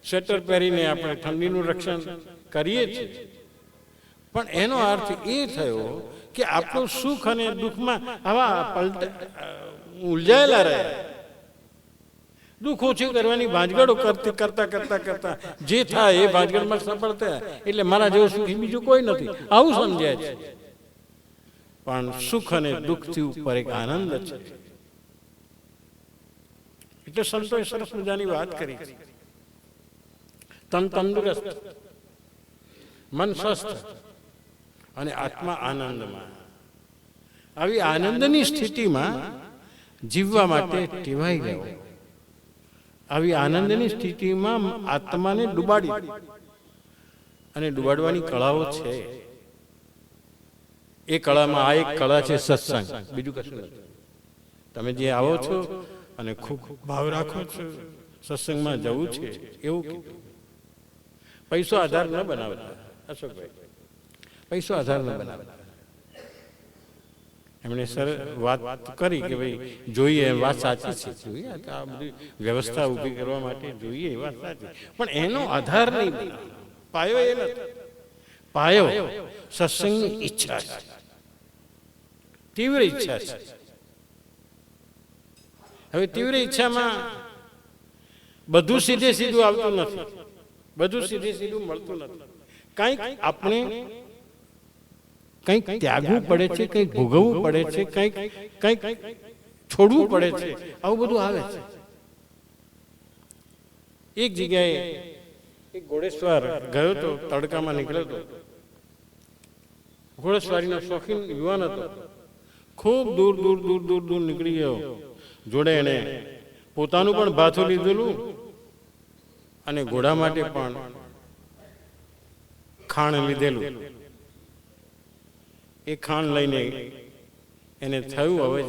સ્વેટર પહેરીને આપણે ઠંડીનું રક્ષણ કરીએ છીએ, પણ એનો અર્થ એ થયો કે આપણું સુખ અને દુઃખમાં આવા ઉલઝાયેલા રહે. દુઃખ ઓછું કરવાની ભાંજગડો કરતા કરતા કરતા જે થાય એ ભાંજગડમાં સફળ થયા એટલે મારા જેવું સુખી બીજું કોઈ નથી, આવું સમજાય છે. પણ સુખ અને દુઃખથી ઉપર એક આનંદ છે. એટલે સંતોએ સરસ મજાની વાત કરી. તન તંદુરસ્ત, મન સ્વસ્થ અને આત્મા આનંદમાં. આવી આનંદની સ્થિતિમાં જીવવા માટે ટેવાઈ ગયો. આવી આનંદની સ્થિતિમાં આત્માને ડૂબાડી અને ડૂબાડવાની કળાઓ છે. એ કળામાં આ એક કળા છે સત્સંગ, બીજું કશું નથી. તમે જે આવો છો અને ખૂબ ભાવ રાખો છો, સત્સંગમાં જવું છે એવું કીધું. પૈસો આધાર ન બનાવતા અશોકભાઈ, પૈસો આધાર ન બનાવતા. એમણે સર વાત કરી કે ભાઈ જોઈએ, વાત સાચી છે, જોઈએ આ બધી વ્યવસ્થા ઊભી કરવા માટે જોઈએ, એ વાત સાચી, પણ એનો આધાર નહીં બનાવવાનો. પાયો એ નથી. પાયો સત્સંગની ઈચ્છા છે, તીવ્ર ઈચ્છા છે. હવે તીવ્ર ઈચ્છામાં બધું સીધે સીધું આવતું નથી, બધું સીધે સીધું મળતું નથી. કંઈક આપણે કંઈક ત્યાગવું પડે છે, કંઈક ભોગવવું પડે છે, કંઈક છોડવું પડે છે, આવું બધું આવે છે. એક જગ્યાએ એક ઘોડેસવાર ગયો તો, તડકામાં નીકળ્યો તો. ઘોડેસવારીનો શોખીન યુવાન હતો. ખૂબ દૂર દૂર દૂર દૂર દૂર નીકળી ગયો. જોડે એને પોતાનું પણ ભાથું લીધેલું અને ઘોડા માટે પણ ખાણ લીધેલું. એ ખાણ લઈને એને થયું હવે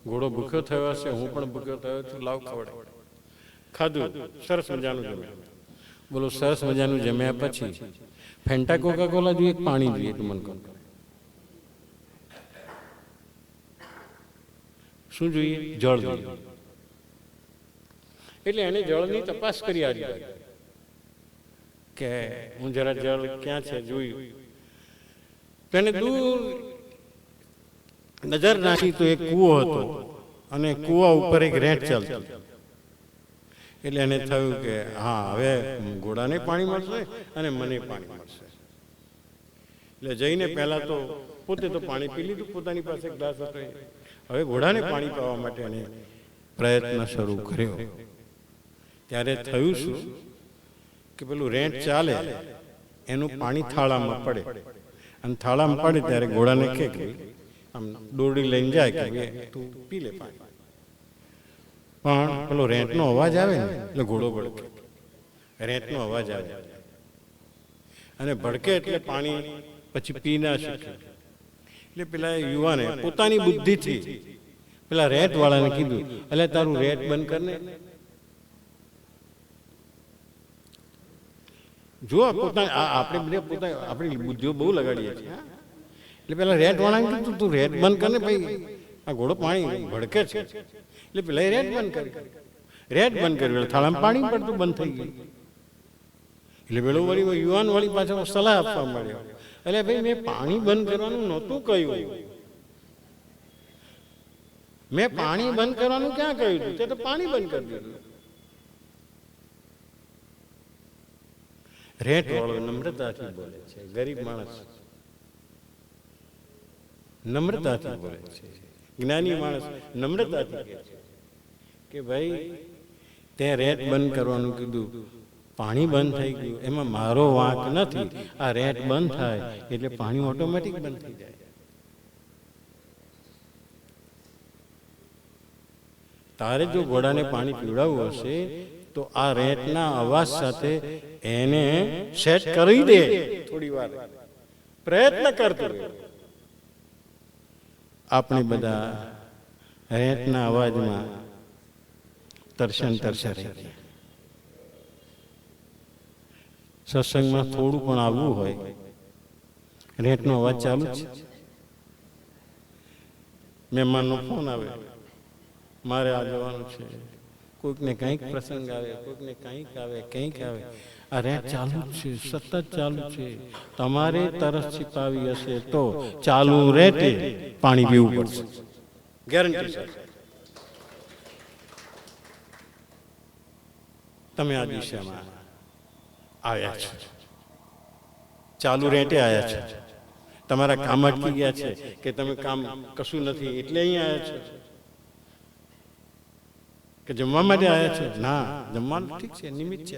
ઘોડો ભૂખ્યો થયો હશે, હું પણ ભૂખ્યો થયો છું, લાવ ખવડે. ખાધું, સરસ મજાનું જમ્યા. બોલો, સરસ મજાનું જમ્યા પછી ફેન્ટા કોકા કોલા જોઈએ, પાણી જોઈએ, તું મને કહો શું જોઈએ? જળ જોઈએ. એટલે એને જળની તપાસ કરી આજે કે હું જરા જળ ક્યાં છે જોયું. તેને દૂર નજર નાખી તો એક કૂવો હતો અને કૂવા ઉપર એક રેંટ ચાલતી. એટલે એને થયું કે હા, હવે ઘોડાને પાણી મળશે અને મને પાણી મળશે. એટલે જઈને પહેલા તો પોતે તો પાણી પી લીધું, પોતાની પાસે ગ્લાસ હતો. હવે ઘોડાને પાણી પાવા માટે એને પ્રયત્ન શરૂ કર્યો. ત્યારે થયું શું કે પેલું રેંટ ચાલે એનું પાણી થાળામાં પડે અને થાળામાં પડે ત્યારે ઘોડાને કહે કે આમ દોરડી લઈને જાય કે તું પી લે પાણી. પણ પેલો રેંટનો અવાજ આવે ને એટલે ઘોડો ભડકે. રેંટનો અવાજ આવે અને ભડકે એટલે પાણી પછી પી ના શકે. એટલે પેલા યુવાને પોતાની બુદ્ધિથી પેલા રેટ વાળાને કીધું, એટલે તારું રેટ બંધ કર ને. જો આપણે બધે પોતા આપણી બુદ્ધિઓ બહુ લગાડીએ છીએ. એટલે પેલા રેટ વાળાને કીધું તું રેટ બંધ કર ને ભાઈ, આ ઘોડો પાણી ભડકે છે. એટલે પેલા રેટ બંધ કરી, રેટ બંધ કર્યું, થાળામાં પાણી પડતું બંધ થઈ ગયું. એટલે પેલો વળી યુવાન વળી પાછળ સલાહ આપવા માંડ્યો, એટલે ભાઈ મેં પાણી બંધ કરવાનું નહોતું કહ્યું, મેં પાણી બંધ કરવાનું ક્યાં કહ્યું હતું, તે તો પાણી બંધ કરી દીધું. રેટ વાળો નમ્રતાથી બોલે છે, ગરીબ માણસ નમ્રતાથી બોલે છે, જ્ઞાની માણસ નમ્રતાથી કહે છે કે ભાઈ તે રેટ બંધ કરવાનું કીધું, પાણી બંધ થઈ ગયું, એમાં મારો વાંક નથી. આ રેટ બંધ થાય એટલે પાણી ઓટોમેટિક બંધ થઈ જાય. તારે જો ઘોડાને પાણી પીવડાવવું હશે તો આ રેટના અવાજ સાથે એને સેટ કરી દે. થોડી વાર પ્રયત્ન કરતો રહે. આપણે બધા રેટના અવાજમાં તરસા રહી ગયા. સત્સંગમાં થોડું પણ આવવું હોય, રેટનો અવાજ ચાલુ છે. મહેમાનનો ફોન આવે, મારે આ જવાનું છે, કોઈકને કંઈક પ્રસંગ આવે, કોઈકને કંઈક આવે, કંઈક આવે, આ રેટ ચાલુ જ છે, સતત ચાલુ છે. તમારે તરસ છીપાવી હશે તો ચાલુ રેટે પાણી પીવું પડશે, ગેરંટી સાથે. તમે આ દિશામાં આવ્યા છો, ચાલુ રેટે આવ્યા છો. તમારા કામ અટકી ગયા છે કે તમે કામ કશું નથી એટલે અહીં આવ્યા છો કે જમવા માટે આવ્યા છો? ના, જમવાનું ઠીક છે, નિમિત્ત છે,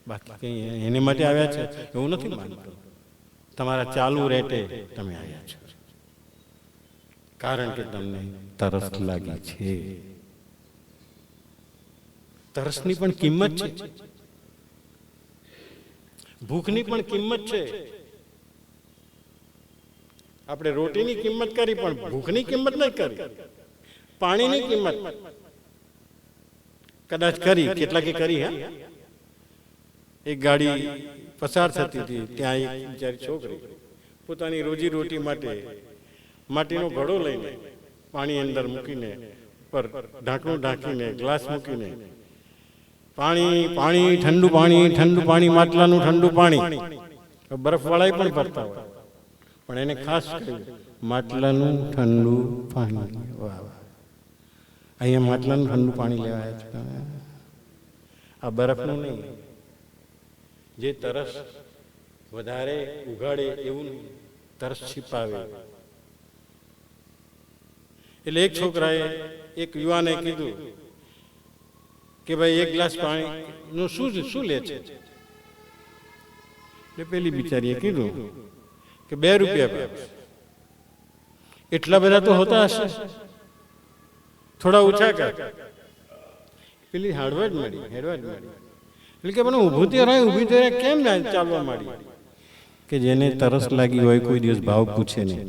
બાકી કઈ એને માટે આવ્યા છે એવું નથી માનતો. તમારા ચાલુ રેટે તમે આવ્યા છો કારણ કે તમને તરસ લાગી છે. તરસની પણ કિંમત છે, ભૂખની પણ કિંમત છે. આપણે રોટીની કિંમત કરી પણ ભૂખની કિંમત નહીં કરી. પાણીની કિંમત કદાચ કરી, કેટલાકે કરી. હા, એક ગાડી પસાર થતી હતી, ત્યાં એક બિચારી છોકરી પોતાની રોજી રોટી માટે માટીનો ઘડો લઈને પાણી અંદર મૂકીને પર ઢાંકણું ઢાંકીને ગ્લાસ મૂકીને પાણી પાણી ઠંડુ પાણી ઠંડુ પાણી માટલાનું ઠંડુ પાણી, બરફવાળા પણ ભરતા હોય પણ એને ખાસ કહ્યું માટલાનું ઠંડુ પાણી. વાહ, અહીંયા માટલાનું ઠંડુ પાણી લેવાય છે, આ બરફનું નહીં. જે તરસ વધારે ઉઘાડે એવું નહીં, તરસ છીપાવે. એટલે એક છોકરાએ એક યુવાને કીધું કે ભાઈ એક ગ્લાસ પાણીનું શું લે છે? એટલે પેલી બિચારીએ કીધું કે 2 રૂપિયા. એટલા બધા તો હોતા હશે, થોડા ઓછા કર. પેલી હેડવાજ મળી. એટલે કે મને ઊભું તે રહે, ઊભી તે રહે, કેમ ના ચાલવા માંડી? કે જેને તરસ લાગી હોય કોઈ દિવસ ભાવ પૂછે નહીં.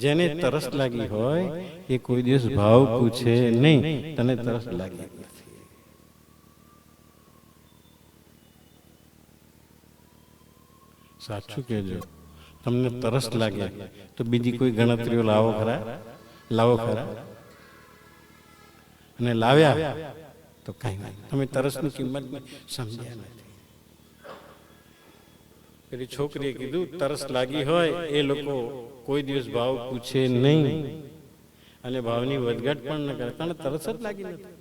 જેને તરસ લાગી હોય એ કોઈ દિવસ ભાવ પૂછે નહીં. તને તરસ લાગી નથી. સાચું કહેજો, તમને તરસ લાગે તો બીજી કોઈ ગણતરીઓ લાવો ખરા? અને લાવ્યા તો કઈ નહીં. તમે તરસની કિંમત સમજ્યા નથી. પેલી છોકરીએ કીધું તરસ લાગી હોય એ લોકો કોઈ દિવસ ભાવ પૂછે નહીં અને ભાવની વધઘટ પણ ન કરે, કારણ તરસ જ લાગી નથી.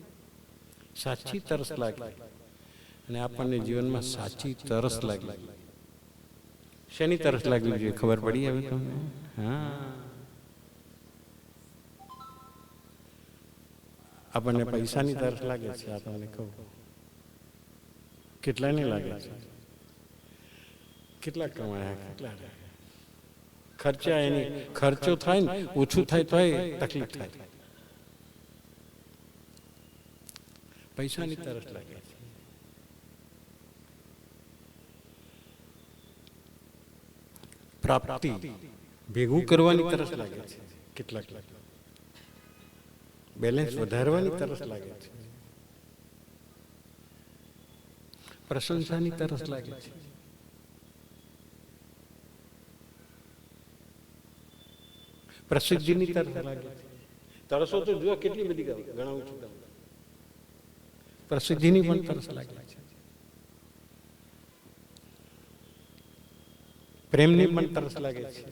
સાચી તરસ લાગી અને આપણને જીવનમાં સાચી તરસ લાગી. શેની તરસ લાગવી જોઈએ ખબર પડી હવે તમને? હા, આપણને પૈસાની તરસ લાગે છે. આ તમને કહું, કેટલાને લાગે છે? કેટલા કમાયા, કેટલા ખર્ચા, એની ખર્ચો થાય ને ઓછું થાય તો તકલીફ થાય. પૈસાની તરસ લાગે છે. પ્રાપ્તિ ભેગું કરવાની તરસ લાગે છે. કેટલાક બેલેન્સ વધારવાની તરસ લાગે છે. પ્રશંસાની તરસ લાગે છે. પ્રસિદ્ધિની તરફ લાગે. તરસો તો જુઓ કેટલી બધી ગણાવું છું. પ્રસિદ્ધિની પણ તરસ લાગે છે. પ્રેમની પણ તરસ લાગે છે.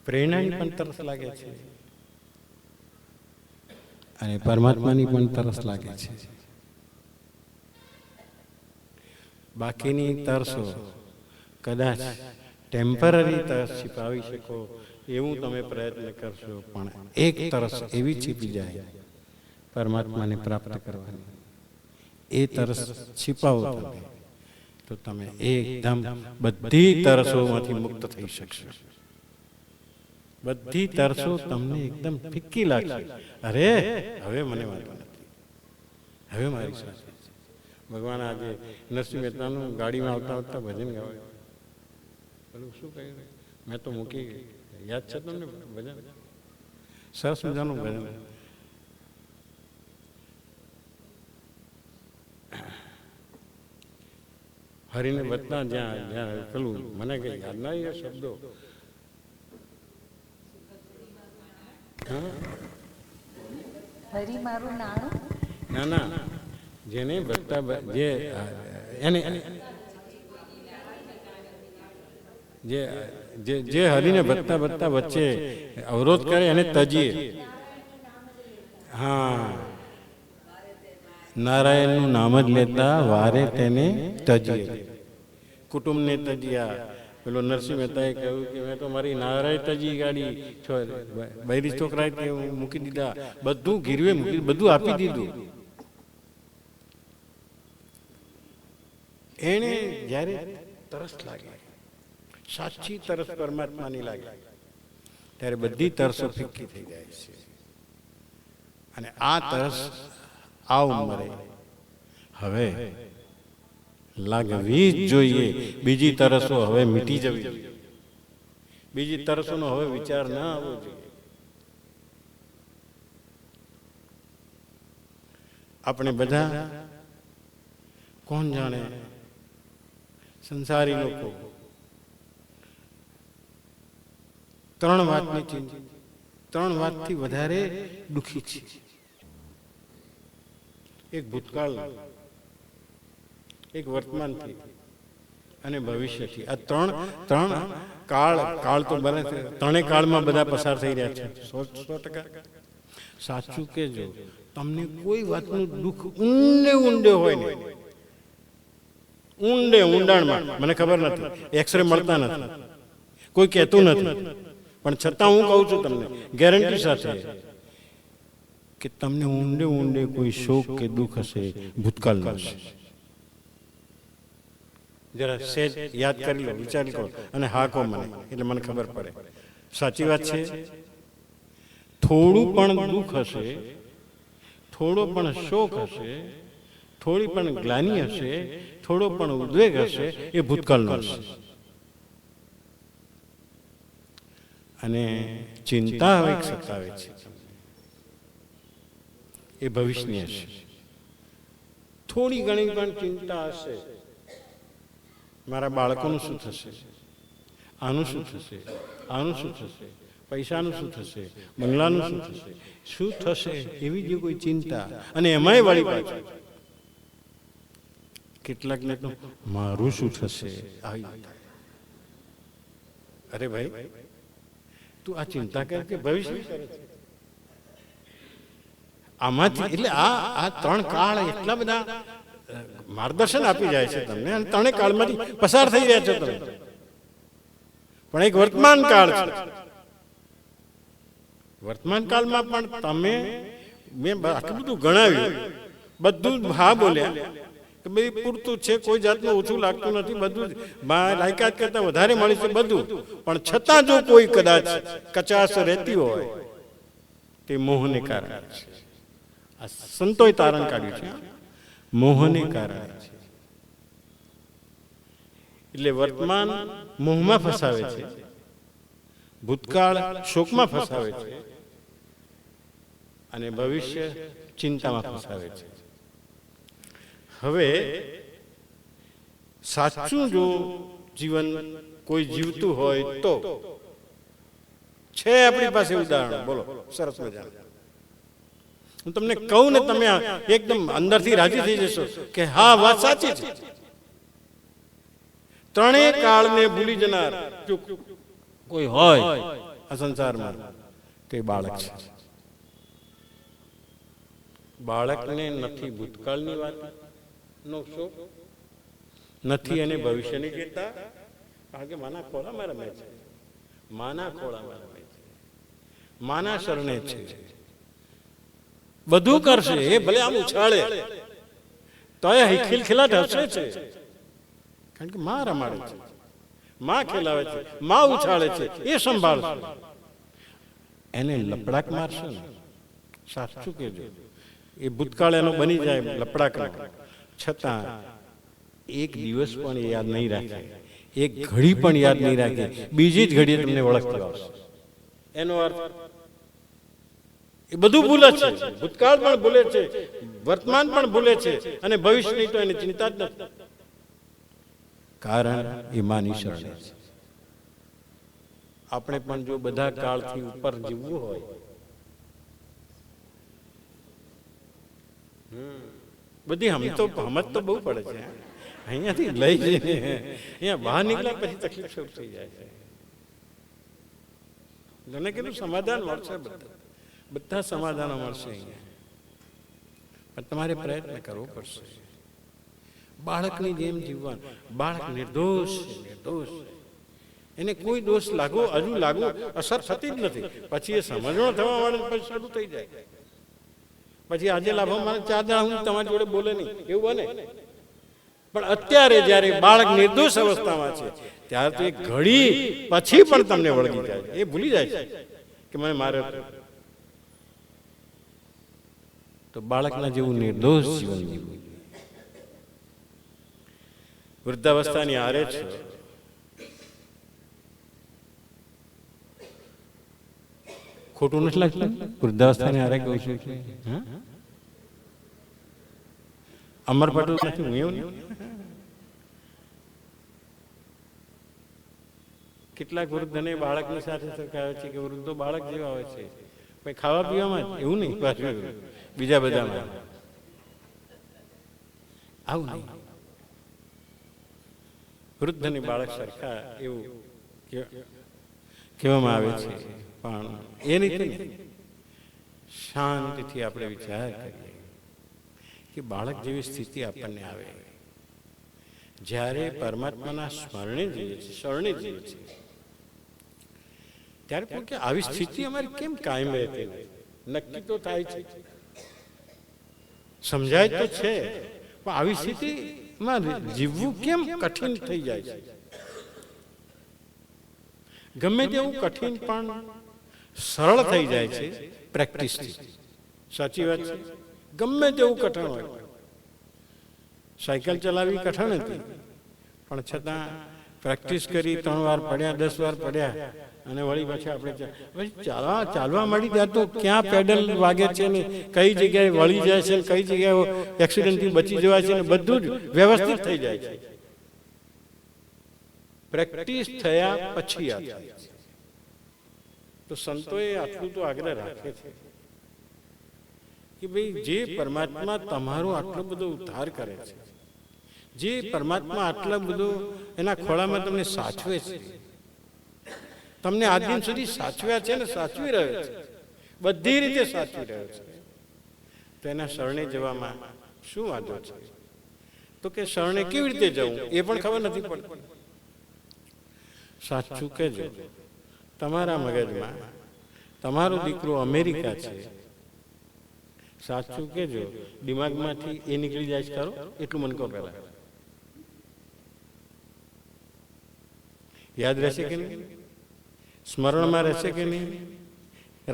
પ્રેરણાની પણ તરસ લાગે છે. અને પરમાત્માની પણ તરસ લાગે છે. બાકીની તરસો કદાચ ટેમ્પરરી તરસ છીપાવી શકો એવું તમે પ્રયત્ન કરશો, પણ એક તરસ એવી છીપી જાય પરમાત્માને પ્રાપ્ત કરવાની, એ તરસ છીપાવો તમે તો તમે એકદમ બધી તરસોમાંથી મુક્ત થઈ શકશો. બધી તરસો તમને એકદમ ફિક્કી લાગશે. અરે હવે મને વાંધો નથી, હવે મારી સાથે ભગવાન. આજે નરસિંહ મહેતાનું ગાડીમાં આવતા આવતા ભજન ગાવાય, પેલું શું કહ્યું મેં તો મૂકી યાદ છે તમને ભજન, સરસ મજાનું ભજન. હરીને બચતા જ્યાં જ્યાં પેલું મને કઈ યાદ ના એ શબ્દો. હરી મારું નાણું. ના ના, જેને બચતા જે એને જે હરીને બચતા બચતા વચ્ચે અવરોધ કરે એને તજીએ. હા, નારાયણનું નામ જ લેતા વારે તેને તજીએ. કુટુંબને તજ્યા. પેલો નરસિંહ મહેતાએ કહ્યું કે મેં તો મારી નારાયણ તજી ગાડી બૈરી છોકરાએ મૂકી દીધા, બધું ગીરવે મૂકી, બધું આપી દીધું. એને જ્યારે તરસ લાગે, સાચી તરસ પરમાત્માની લાગે, ત્યારે બધી તરસો ફિક્કી થઈ જાય છે. અને આ તરસ આ ઉંમરે હવે લાગવી જ જોઈએ. બીજી તરસો હવે મીટી જવી જોઈએ. બીજી તરસોનો હવે વિચાર ના આવવો જોઈએ. આપણે બધા કોણ જાણે સંસારી લોકો ત્રણ વાતની ચિંતા, ત્રણ વાતથી વધારે દુઃખી છે. એક ભૂતકાળ, એક વર્તમાનથી અને ભવિષ્યથી. આ ત્રણ કાળ તો બને છે, ત્રણેય કાળમાં બધા પસાર થઈ રહ્યા છે. 100% સાચું કેજો, તમને કોઈ વાતનું દુઃખ ઊંડે હોય ને, ઊંડાણમાં મને ખબર નથી, એક્સરે મળતા નથી, કોઈ કહેતું નથી, પણ છતાં હું કહું છું તમને ગેરંટી સાથે કે તમને ઊંડે કોઈ શોક કે દુઃખ હશે, ભૂતકાળનું હશે. જરા સેજ યાદ કરી લો, વિચારી લો અને હા કહો મને, એટલે મને ખબર પડે સાચી વાત છે. થોડું પણ દુઃખ હશે, થોડો પણ શોક હશે, થોડી પણ ગ્લાની હશે, થોડો પણ ઉદ્વેગ હશે, એ ભૂતકાળનો હશે. અને ચિંતા હવે સતાવે છે, એ ભવિષ્યની હશે. થોડી ઘણી પણ ચિંતા હશે, મારા બાળકોનું શું થશે, આનું શું થશે, આનું શું થશે, પૈસાનું શું થશે, બંગલાનું શું થશે, શું થશે, એવી જે કોઈ ચિંતા. અને એમાંય વળી પાછું કેટલાકને તો મારું શું થશે. અરે ભાઈ, તું આ ચિંતા કર કે ભવિષ્ય કરે છે. આમાંથી એટલે આ ત્રણ કાળ એટલા બધા માર્ગદર્શન આપી જાય છે તમને, અને ત્રણેય કાળમાંથી પસાર થઈ રહ્યા છો તમે. પણ એક વર્તમાન કાળ છે. વર્તમાન કાળમાં પણ તમે મેં આટલું બધું ગણાવ્યું, બધું હા બોલ્યા કે ભાઈ પૂરતું છે, કોઈ જાતનું ઓછું લાગતું નથી, બધું લાયકાત કરતા વધારે મળી છે બધું. પણ છતાં જો કોઈ કદાચ કચાશ રહેતી હોય તે મોહને કારણે છે. આ સંતોએ તારણ કાઢ્યું છે, મોહને કારણે છે. એટલે વર્તમાન મોહમાં ફસાવે છે, ભૂતકાળ શોકમાં ફસાવે છે, અને ભવિષ્ય ચિંતામાં ફસાવે છે. હવે સાચું જો જીવન કોઈ જીવતું હોય તો છે આપણી પાસે ઉદાહરણ. બોલો, સરસ મજા. હું તમને કહું ને, તમે એકદમ અંદરથી રાજી થઈ જશો કે હા, વાત સાચી છે. ત્રણેય કાળને ભૂલી જનાર જો કોઈ હોય આ સંસારમાં તે બાળક છે. બાળકને નથી ભૂતકાળની વાતનો શોખ, નથી એને ભવિષ્યની ચિંતા, કારણ કે માના ખોળામાં રમે છે, માના ખોળામાં રમે છે, માના શરણે છે, બધું કરશે. એ ભલે આમ ઉછાળે તો એ ખિલખિલાટ હશે છે, કારણ કે માં રમાડે છે, માં ખેલાવે છે, માં ઉછાળે છે, એ સંભાળશે. એને લપડાક મારશે ને, સાચું કહેજો, એ ભૂતકાળ એનો બની જાય લપડાકનો, છતાં એક દિવસ પણ એ યાદ નહીં રાખે, એક ઘડી પણ યાદ નહીં રાખે, બીજી જ ઘડીએ તમને ઓળખતા આવશે. એનો અર્થ એ બધું ભૂલે છે, ભૂતકાળ પણ ભૂલે છે, વર્તમાન પણ ભૂલે છે, અને ભવિષ્યની તો એની ચિંતા જ નથી, કારણ એ માની શરણે છે. આપણે પણ જો બધા કાળથી ઉપર જીવવું હોય, બધી હમત તો બહુ પડે છે. અહીંયાથી લઈ જઈને અહીંયા બહાર નીકળ્યા પછી તકલીફ શરૂ થઈ જાય છે. મને કીધું સમાધાન મળશે, બધા સમાધાનો મળશે અહીંયા, પણ તમારે પ્રયત્ન કરવો પડશે. બાળકની જેમ જીવવાનું. બાળક નિર્દોષ છે, નિર્દોષ, એને કોઈ દોષ લાગુ અસર થતી જ નથી. પછી એ સમજણ થવા વાળે પછી શરૂ થઈ જાય. પછી આજે લાભો મારે 4 દાડા હું તમારી જોડે બોલે નહીં, એવું બને. પણ અત્યારે જયારે બાળક નિર્દોષ અવસ્થામાં છે, ત્યારે તો એક ઘડી પછી પણ તમને વળગી જાય, એ ભૂલી જાય છે કે મને મારે. તો બાળકના જેવું નિર્દોષ જીવન જીવવું. વૃદ્ધાવસ્થાની આરે છે, ખોટું નથી લાગતું? વૃદ્ધાવસ્થાની આરે કહું છું, અમર પટેલ નથી, હું એવું. કેટલાક વૃદ્ધને બાળકની સાથે સરખાવે છે કે વૃદ્ધો બાળક જેવા હોય છે, ભાઈ ખાવા પીવામાં જ, એવું નહીં, પાછું બીજા બધામાં આવું નહીં. વૃદ્ધની બાળક સરખા એવું કહેવામાં આવે છે, પણ એ રીતે શાંતિથી આપણે વિચાર કરીએ કે બાળક જેવી સ્થિતિ આપણને આવે જ્યારે પરમાત્માના શરણે જઈએ છીએ, ત્યારે પણ કે આવી સ્થિતિ અમારી કેમ કાયમ રહેતી નક્કી તો થાય છે, સમજાય તો છે, પણ આવી સ્થિતિમાં જીવવું કેમ કઠિન થઈ જાય છે. ગમે તેવું કઠિન પણ સરળ થઈ જાય છે પ્રેક્ટિસથી. સાચી વાત છે. ગમે તેવું કઠણ હોય, સાયકલ ચલાવવી કઠણ હતી, પણ છતાં પ્રેક્ટિસ કરી 3 વાર પડ્યા, 10 વાર પડ્યા, અને વળી પાછા આપણે ચાલવા મળી ત્યાં તો ક્યાં પેડલ વાગે છે ને કઈ જગ્યાએ વળી જાય છે, કઈ જગ્યાએ એક્સિડન્ટથી બચી જવાય છે, ને બધું જ વ્યવસ્થિત થઈ જાય છે. પ્રેક્ટિસ થયા પછી આ થાય છે. તો સંતોએ આટલું તો આગ્રહ રાખે છે કે ભાઈ જે પરમાત્મા તમારો આટલો બધો ઉદ્ધાર કરે છે, જે પરમાત્મા આટલા બધો એના ખોળામાં તમને સાચવે છે, તમને આજ દિન સુધી સાચવ્યા છે ને સાચવી રહ્યો છે, બધી રીતે સાચવી રહ્યો છે, તો એના શરણે જવામાં શું વાંધો છે? તો કે શરણે કેવી રીતે જવું એ પણ ખબર નથી પડતી. સાચું કહેજો, તમારા મગજમાં તમારો દીકરો અમેરિકા છે, સાચું કહેજો, દિમાગમાંથી એ નીકળી જાય ખરો? એટલું મને કહો પહેલા. યાદ રહેશે કે નહીં? સ્મરણમાં રહેશે કે નહીં?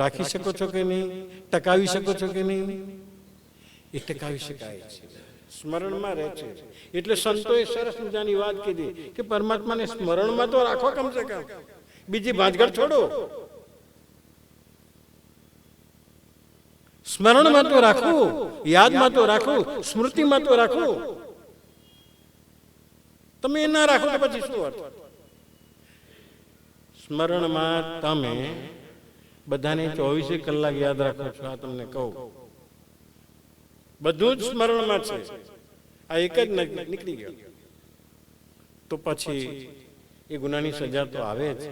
રાખી શકો છો કે નહીં? ટકાવી શકો છો કે નહીં? એ ટકાવી શકાય છે, સ્મરણમાં રહે છે. એટલે સંતોએ સરસ મજાની વાત કીધી કે પરમાત્માને સ્મરણમાં તો રાખો, કમસે કમ બીજી ભાંજગડ છોડો, સ્મરણમાં તો રાખો, યાદમાં તો રાખો, સ્મૃતિમાં તો રાખો. તમે એ ના રાખો તો પછી શું અર્થ? સ્મરણમાં તમે બધાને 24 કલાક યાદ રાખો છો, આ તમને કહું, બધું જ સ્મરણમાં છે, આ એક જ નીકળી ગયો તો પછી એ ગુનાની સજા તો આવે જ,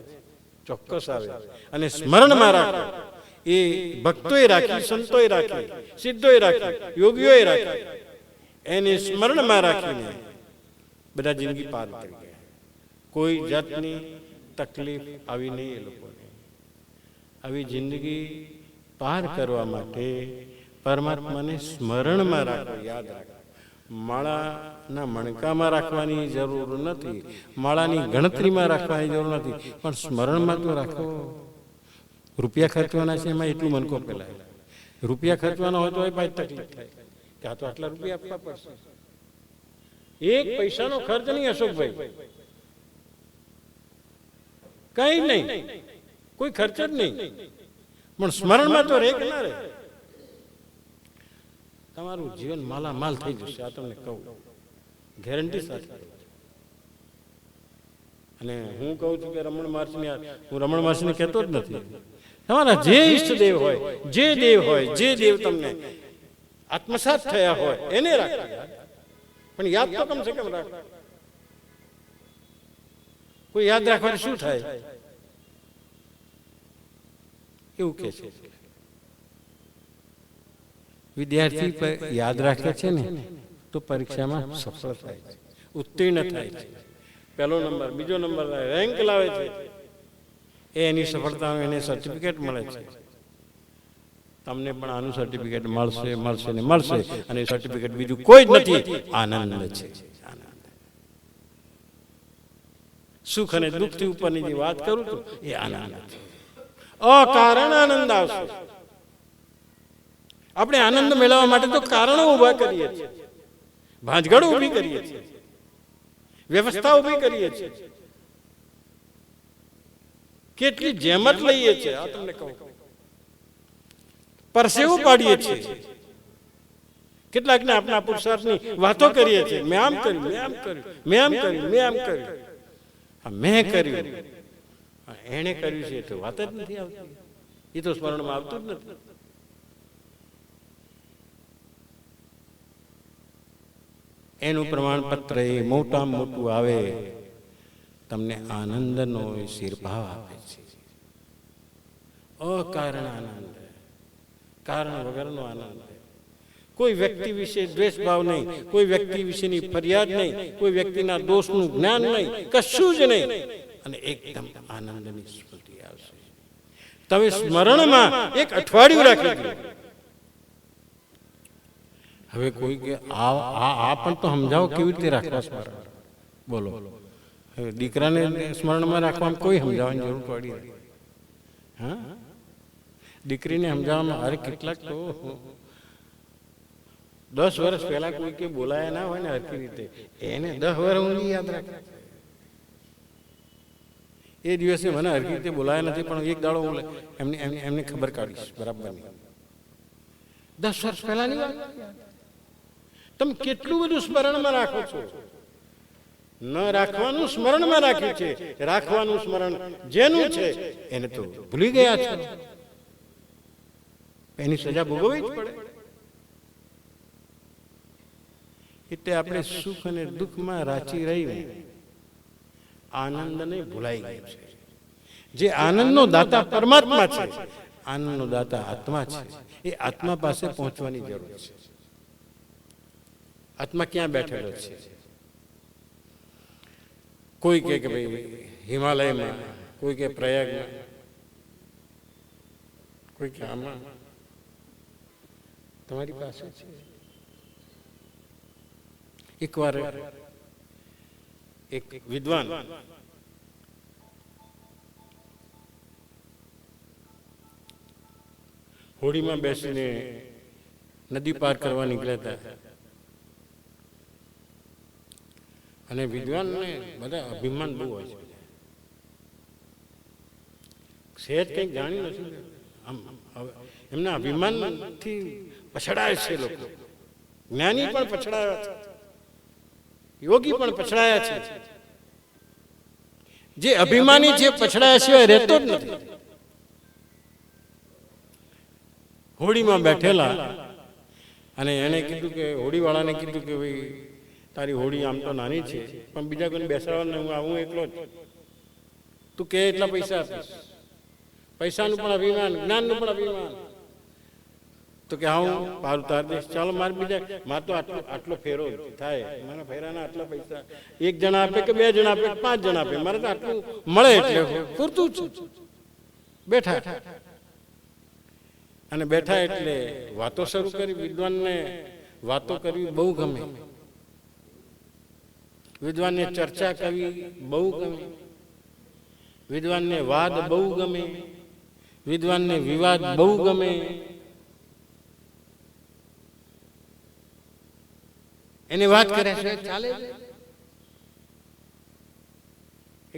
ચોક્કસ આવે. અને સ્મરણમાં રાખો એ ભક્તોએ રાખી, સંતોએ રાખી, સિદ્ધોએ રાખી, યોગીઓએ રાખી. એને સ્મરણમાં રાખીને બધા જિંદગી પાર કરી ગયા. કોઈ જાતની તકલીફ આવી નહીં એ લોકોને. આવી જિંદગી પાર કરવા માટે પરમાત્માને સ્મરણમાં રાખો, યાદ રાખો. માળાના મણકામાં રાખવાની જરૂર નથી, માળાની ગણતરીમાં રાખવાની જરૂર નથી, પણ સ્મરણમાં તો રાખો. રૂપિયા ખર્ચવાના છે, એમાં એટલું મનકો પેલા રૂપિયા ખર્ચવાના હોય તો એ પાછી તકલીફ થાય કે આ તો આટલા રૂપિયા આપવા પડશે. એક પૈસાનો ખર્ચ નહીં અશોકભાઈ, કઈ નહીં, કોઈ ખર્ચ જ નહીં, પણ સ્મરણમાં તો રે કે ના રે. તમારું જીવન માલામાલ થઈ જશે, આ તમને કહું ગેરંટી સાથે. અને હું કહું છું કે રમણ મહર્ષિને, હું રમણ મહર્ષિને કહેતો જ નથી. તમારા જે ઈષ્ટદેવ હોય, જે દેવ હોય, જે દેવ તમને આત્મસાત થયા હોય એને રાખો, પણ યાદ તો કમ સે કમ રાખો. કોઈ યાદ રાખવાથી શું થાય એવું કે છે. વિદ્યાર્થી યાદ રાખે છે ને તો પરીક્ષામાં સફળ થાય છે, ઉત્તીર્ણ થાય છે, પહેલો નંબર, બીજો નંબર, રેન્ક લાવે છે. એની સફળતાનું એને સર્ટિફિકેટ મળે છે. તમને પણ આનું સર્ટિફિકેટ મળશે, મળશે ને મળશે. અને સર્ટિફિકેટ બીજું કોઈ જ નથી, આનંદ છે. આનંદ, સુખ અને દુઃખથી ઉપરની જે વાત કરું છું એ આનંદ છે. અકારણ આનંદ આવશે. આપણે આનંદ મેળવવા માટે તો કારણો ઉભા કરીએ છીએ, ભાંજગડો ઉભી કરીએ છીએ, વ્યવસ્થા ઉભી કરીએ છીએ, કેટલી જેમત લઈએ છીએ. આ તમને કહું, પરસેવું પાડીએ છીએ. કેટલાકને આપણા પુરુષાર્થની વાતો કરીએ છીએ, મેં આમ કર્યું, મેં આમ કર્યું, મેં આમ કર્યું, મેં આમ કર્યું, મેં કર્યું, એણે કર્યું છે તો વાત જ નથી આવતી. એ તો સ્મરણમાં આવતું જ નથી. એનું પ્રમાણપત્ર એ મોટામાં મોટું આવે, તમને આનંદનો શિરભાવ આપે છે. અકારણ આનંદ, કારણ વગરનો આનંદ. કોઈ વ્યક્તિ વિશે દ્વેષ ભાવ નહીં, કોઈ વ્યક્તિ વિશેની ફરિયાદ નહીં, કોઈ વ્યક્તિના દોષનું જ્ઞાન નહીં, કશું જ નહીં. અને એકદમ આનંદની સ્મૃતિ આવશે. તમે સ્મરણમાં એક અઠવાડિયું રાખી દો. હવે કોઈ કે આ પણ તો સમજાવો કેવી રીતે રાખવા સ્મરણ, બોલો. હવે દીકરાને સ્મરણમાં રાખવામાં કોઈ સમજાવવાની જરૂર પડી. હા, દીકરીને સમજાવવામાં અરે કેટલાક તો 10 વર્ષ પહેલા કોઈ કે બોલાયા ના હોય ને હરખી રીતે, એને 10 વર્ષ ઊંઘી યાદ રાખે. એ દિવસે મને હરખી રીતે બોલાયા નથી, પણ એક દાડો હું એમને ખબર કાઢીશ બરાબર. 10 વર્ષ પહેલાની વાત. તમે કેટલું બધું સ્મરણમાં રાખો છો. ન રાખવાનું સ્મરણમાં રાખ્યું છે, રાખવાનું સ્મરણ જેનું છે એને તો ભૂલી ગયા છે. એની સજા ભોગવવી જ પડે. એટલે આપણે સુખ અને દુઃખમાં રાચી રહીને આનંદને ભૂલાઈ ગયું છે. જે આનંદનો દાતા પરમાત્મા છે, આનંદનો દાતા આત્મા છે, એ આત્મા પાસે પહોંચવાની જરૂર છે. આત્મા ક્યાં બેઠેલો છે? કોઈ કે ભાઈ હિમાલયમાં, કોઈ કે પ્રયાગમાં, કોઈ કે આમાં. તમારી પાસે છે. એકવાર એક વિદ્વાન હોડીમાં બેસીને નદી પાર કરવા નીકળ્યા હતા. અને વિદ્વાનને બધા અભિમાન બહુ હોય છે. સહેજ કંઈક જાણી નથી, એમના અભિમાનથી પછડાય છે લોકો. જ્ઞાની પણ પછડાયા છે, યોગી પણ પછડાયા છે. જે અભિમાની છે પછડાયા સિવાય રહેતો જ નથી. હોડીમાં બેઠેલા અને એને કીધું કે, હોડીવાળાને કીધું કે ભાઈ તારી હોડી આમ તો નાની છે, પણ બીજા કોઈને બેસાડવાનું હું એકલો જ, તું કે એટલા પૈસા આપીશ. પૈસાનું પણ અભિમાન, જ્ઞાનનું પણ અભિમાન. તો કે હા હું પાર ઉતારી દઈશ, ચાલો મારે બીજા, મારે તો આટલો ફેરો થાય, મારા ફેરાના આટલા પૈસા એક જણા આપે કે 2 જણા આપે કે 5 જણા આપે, મારે તો આટલું મળે એટલે પૂરતું જ. બેઠા અને બેઠા એટલે વાતો શરૂ કરી. વિદ્વાનને વાતો કરવી બહુ ગમે, વિદ્વાનને ચર્ચા કરવી બહુ ગમે, વિદ્વાનને વાદ બહુ ગમે, વિદ્વાનને વિવાદ બહુ ગમે. એને વાત કરે છે ચાલે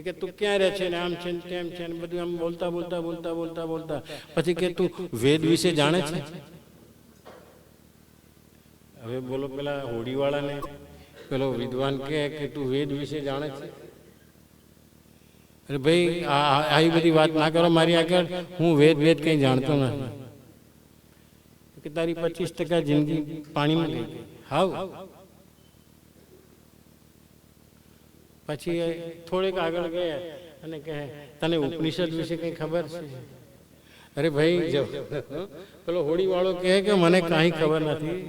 કે તું ક્યાં રહે છે ને આમ છે ને તેમ છે ને બધું આમ બોલતા બોલતા બોલતા બોલતા બોલતા પછી કે તું વેદ વિશે જાણે છે. હવે બોલો પેલા હોડીવાળાને પેલો વિદ્વાન કે તું વેદ વિશે જાણે છે? અરે ભાઈ આવી બધી વાત ના કરો મારી આગળ, હું વેદ કંઈ જાણતો નથી. કે તારી 25% જિંદગી પાણીમાં ગઈ. હાવ. પછી થોડેક આગળ ગયા અને કહે તને ઉપનિષદ વિશે કંઈ ખબર છે? અરે ભાઈ પેલો હોડીવાળો કહે કે મને કાંઈ ખબર નથી.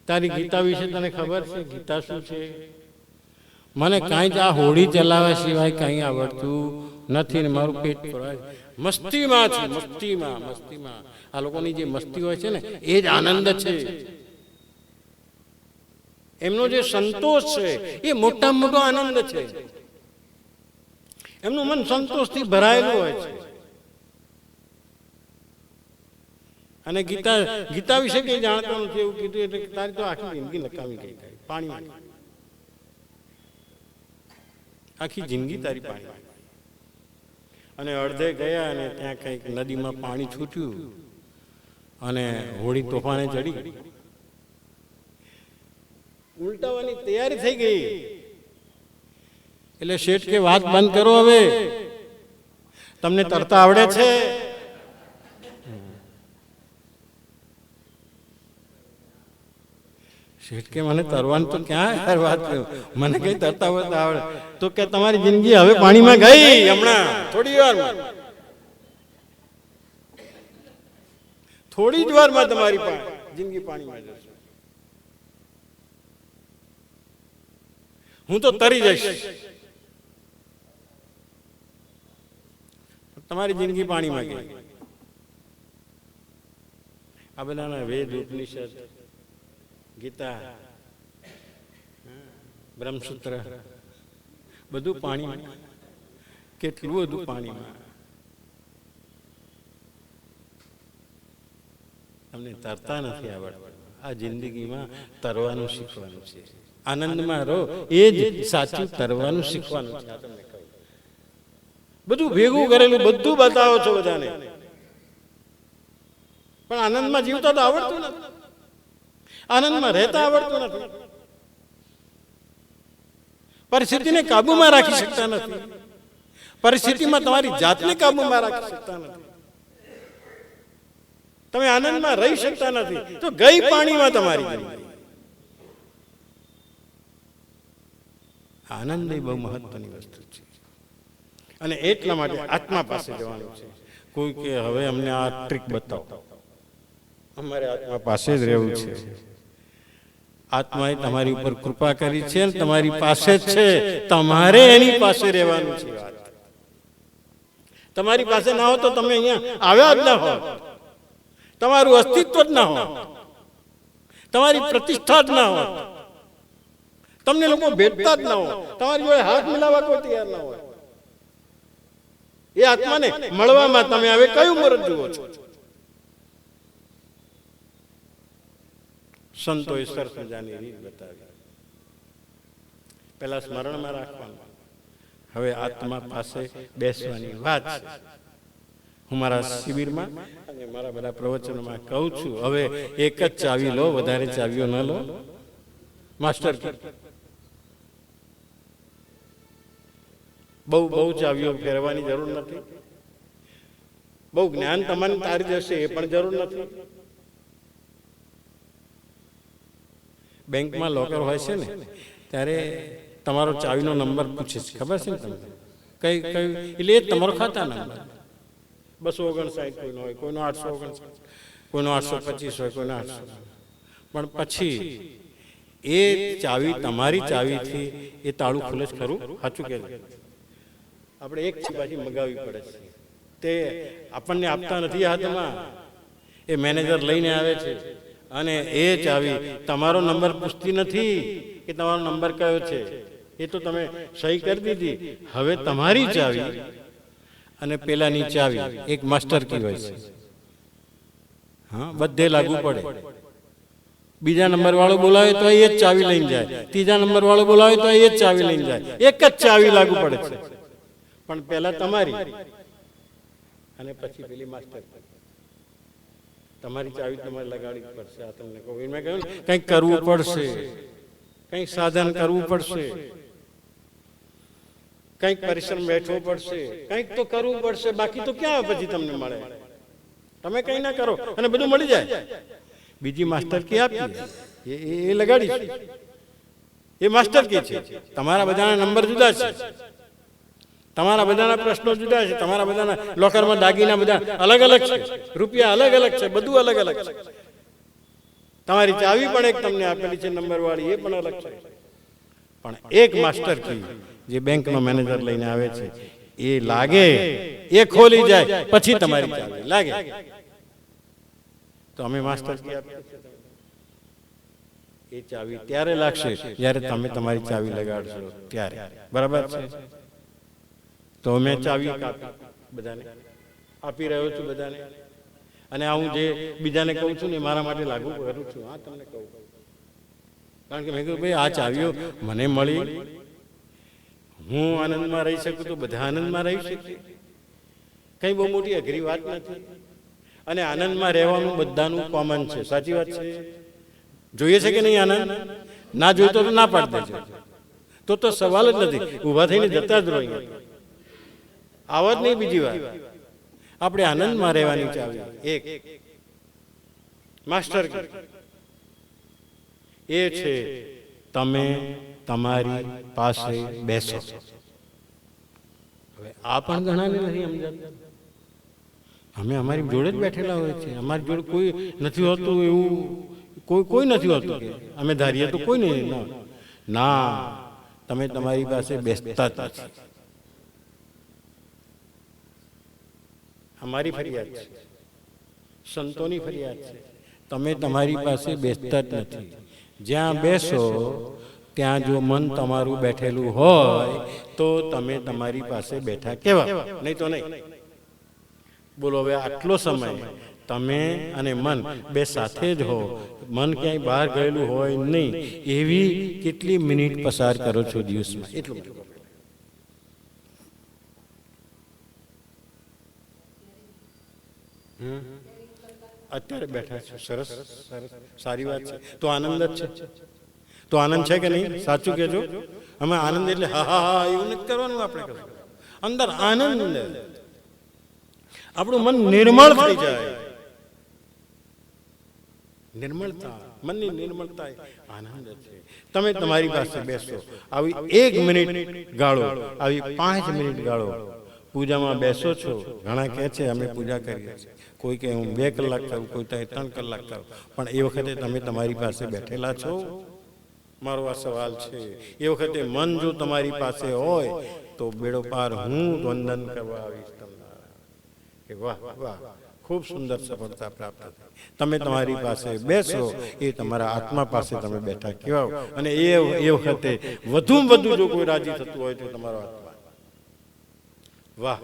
તારી ગીતા વિશે તને ખબર છે? ગીતા શું છે? મને કાંઈ જ આ હોડી ચલાવવા સિવાય કાંઈ આવડતું નથી ને મારું પેટ ભરાય. મસ્તીમાં છે, મસ્તીમાં મસ્તીમાં. આ લોકોની જે મસ્તી હોય છે ને એ જ આનંદ છે. એમનો જે સંતોષ છે એ મોટામાં મોટો આનંદ છે. એમનું મન સંતોષથી ભરાયેલું હોય છે. અને ગીતા વિશે કંઈ જાણતો નથી એવું કીધું એટલે તારી તો આખી જિંદગી નકામી ગઈ, પાણીમાં. આખી જિંદગી તારી પાણીમાં. અને અડધે ગયા અને ત્યાં કંઈક નદીમાં પાણી છૂટ્યું અને હોડી તોફાને ચડી, ઉલટાવાની તૈયારી થઈ ગઈ. એટલે શેઠ કે વાત બંધ કરો, હવે તમને તરતા આવડે છે? શેઠ કે મને તરવાનું તો ક્યાં વાત કર્યું, મને કઈ તરતા આવડે? તો કે તમારી જિંદગી હવે પાણીમાં ગઈ, હમણાં થોડી વારમાં, થોડી જ વારમાં તમારી જિંદગી પાણીમાં જશે. હું તો તરી જઈશ, તમારી જિંદગી પાણીમાં ગઈ. આ બધાના વેદ, ઉપનિષદ, ગીતા, બ્રહ્મસૂત્ર બધું પાણીમાં. કેટલું બધું પાણીમાં. તમને તરતા નથી આવડતું. આ જિંદગીમાં તરવાનું શીખવાનું છે. આનંદમાં રહો, એ જ સાચું તરવાનું શીખવાનું છે. બધું ભેગું કરેલું બધું બતાવો છો બધાને, પણ આનંદમાં જીવતા તો આવડતું નથી, આનંદમાં રહેતા આવડતું નથી, પરિસ્થિતિને કાબુમાં રાખી શકતા નથી, પરિસ્થિતિમાં તમારી જાતને કાબુમાં રાખી શકતા નથી, તમે આનંદમાં રહી શકતા નથી, તો ગઈ પાણીમાં તમારી જિંદગી. આનંદ એ બહુ મહત્વની વસ્તુ છે. અને એટલા માટે આત્મા પાસે જવાનું છે. કોઈ કે હવે અમને આ ટ્રીક બતાવો, અમારે આત્મા પાસે જ રહેવું છે. આત્માએ તમારી ઉપર કૃપા કરી છે ને તમારી પાસે જ છે, તમારે એની પાસે રહેવાનું છે. તમારી પાસે ના હો તો તમે અહીંયા આવ્યા જ ના હો, તમારું અસ્તિત્વ જ ના હો, તમારી પ્રતિષ્ઠા જ ના હોય, તમને લોકો ભેટતા જ ના હોય, તમારી જોડે હાથ મિલાવવા કોઈ તૈયાર ના હોય. એ આત્માને મળવામાં તમે હવે કયું મુહૂર્ત જુઓ છો? સંતોએ સરસ મજાની રીત બતાવી. પેલા સ્મરણમાં રાખવાનું, હવે આત્મા પાસે બેસવાની વાત છે. હું મારા શિબિરમાં અને મારા બધા પ્રવચનોમાં કહું છું, હવે એક જ ચાવી લો, વધારે ચાવીઓ ન લો. માસ્ટર બહુ ચાવીઓ ફેરવાની જરૂર નથી, બહુ જ્ઞાન તમારે તારી જશે એ પણ જરૂર નથી. બેંકમાં લોકર હોય છે ને ત્યારે તમારો ચાવીનો નંબર પૂછે છે, ખબર છે ને તમને? કઈ એટલે એ તમારો ખાતા નંબર. 259 કોઈનો હોય, કોઈનો 859, કોઈનો 825 હોય, કોઈનો 800. પણ પછી એ ચાવી તમારી ચાવીથી એ તાળું ખુલે જ ખરું? સાચું કે આપણે એક પાછી મગાવવી પડે છે, તે આપણને આપતા નથી હાથમાં, એ મેનેજર લઈને આવે છે અને એ ચાવી તમારો નંબર પૂછતી નથી કે તમારો નંબર કયો છે, એ તો તમે સહી કરી દીધી. હવે તમારી ચાવી અને પેલાની ચાવી એક માસ્ટર કી હોય છે, હા, બધે લાગુ પડે. બીજા નંબર વાળો બોલાવે તો એ જ ચાવી લઈને જાય, ત્રીજા નંબર વાળો બોલાવે તો એ જ ચાવી લઈને જાય, એક જ ચાવી લાગુ પડે છે. પણ પહેલા તમારી અને પછી પેલી માસ્ટર. તમારી ચાવી તમારે લગાડવી પડશે. આ તમને કહું, મેં કહ્યું કંઈક કરવું પડશે, કંઈક સાધન કરવું પડશે, કંઈક પરિશ્રમ બેઠવો પડશે, કંઈક તો કરવું પડશે. બાકી તો ક્યાં પછી તમને મળે? તમે કંઈ ના કરો અને બધું મળી જાય. બીજી માસ્ટર કી આપીએ, એ લગાડીશું. એ માસ્ટર કી છે. તમારા બધાના નંબર જુદા છે, તમારા બધાના પ્રશ્નો જુદા છે, તમારા બધાના લોકરમાં દાગીના બધા અલગ અલગ છે, રૂપિયા અલગ અલગ છે, બધું અલગ અલગ છે. તમારી ચાવી પણ એક તમને આપેલી છે નંબર વાળી, એ પણ અલગ છે. પણ એક માસ્ટર કી જે બેંકનો મેનેજર લઈને આવે છે, એ લાગે, એ ખોલી જાય પછી તમારી ચાવી લાગે. તો અમે માસ્ટર કી આપીએ, એ ચાવી ત્યારે લાગશે જ્યારે તમે તમારી ચાવી લગાડશો ત્યારે. બરાબર છે? તો મેં ચાવી બધાને આપી રહ્યો છું બધાને, અને હું જે બીજાને કહું છું ને મારા માટે લાગુ કરું છું. હા, તમને કહું, કારણ કે મેં કહ્યું ભાઈ આ ચાવીઓ મને મળી, હું આનંદમાં રહી શકું તો બધા આનંદમાં રહી શકે. કંઈ બહુ મોટી અઘરી વાત નથી. અને આનંદમાં રહેવાનું બધાનું કોમન છે. સાચી વાત છે? જોઈએ છે કે નહીં આનંદ? ના જોઈતો તો ના પાડી દેજો, તો સવાલ જ નથી. ઊભા થઈને જતા જ રહો. આવા જ નહીં. બીજી વાત, આપણે આનંદમાં રહેવાની ચાવી એક માસ્ટર કી, એ છે તમે તમારી પાસે બેસો. હવે આ પણ ઘણાને નથી સમજાતું. અમે અમારી જોડે જ બેઠેલા હોય છે, અમારી જોડે કોઈ નથી હોતું, એવું કોઈ નથી હોતું કે અમે ધારીએ તો કોઈ નહીં. ના, તમે તમારી પાસે બેસતા જ નથી. અમારી ફરિયાદ છે, સંતોની ફરિયાદ છે, તમે તમારી પાસે બેસતા જ નથી. જ્યાં બેસો ત્યાં જો મન તમારું બેઠેલું હોય તો તમે તમારી પાસે બેઠા કેવા, નહીં તો નહીં. બોલો, હવે આટલો સમય તમે અને મન બે સાથે જ હો, મન ક્યાંય બહાર ગયેલું હોય નહીં, એવી કેટલી મિનિટ પસાર કરો છો દિવસમાં? એટલું બધું. અત્યારે બેઠા છો, સરસ સરસ, સારી વાત છે. તો આનંદ જ છે. તો આનંદ છે કે નહીં? સાચું કહેજો. અમે આનંદ એટલે હા હા હા એવું નથી કરવાનું. આપણે કરશું અંદર આનંદ, આપણું મન નિર્મળ થઈ જાય. નિર્મળતા, મનની નિર્મળતા આનંદ છે. તમે તમારી પાસે બેસો, આવી 1 મિનિટ ગાળો, આવી 5 મિનિટ ગાળો. પૂજામાં બેસો છો, ઘણા કહે છે અમે પૂજા કરીએ છીએ, કોઈ કહે હું 2 કલાક કરું, કોઈ કહે 3 કલાક કરું. પણ એ વખતે તમે તમારી પાસે બેઠેલા છો? મારો આ સવાલ છે. એ વખતે મન જો તમારી પાસે હોય તો બેડો પાર હું વંદન કરવા આવીશ તમને કે વાહ વાહ, ખૂબ સુંદર સફળતા પ્રાપ્ત થઈ. તમે તમારી પાસે બેસો, એ તમારા આત્મા પાસે તમે બેઠા કેવા. અને એ વખતે વધુમાં વધુ જો કોઈ રાજી થતું હોય તો તમારો આત્મા. વાહ,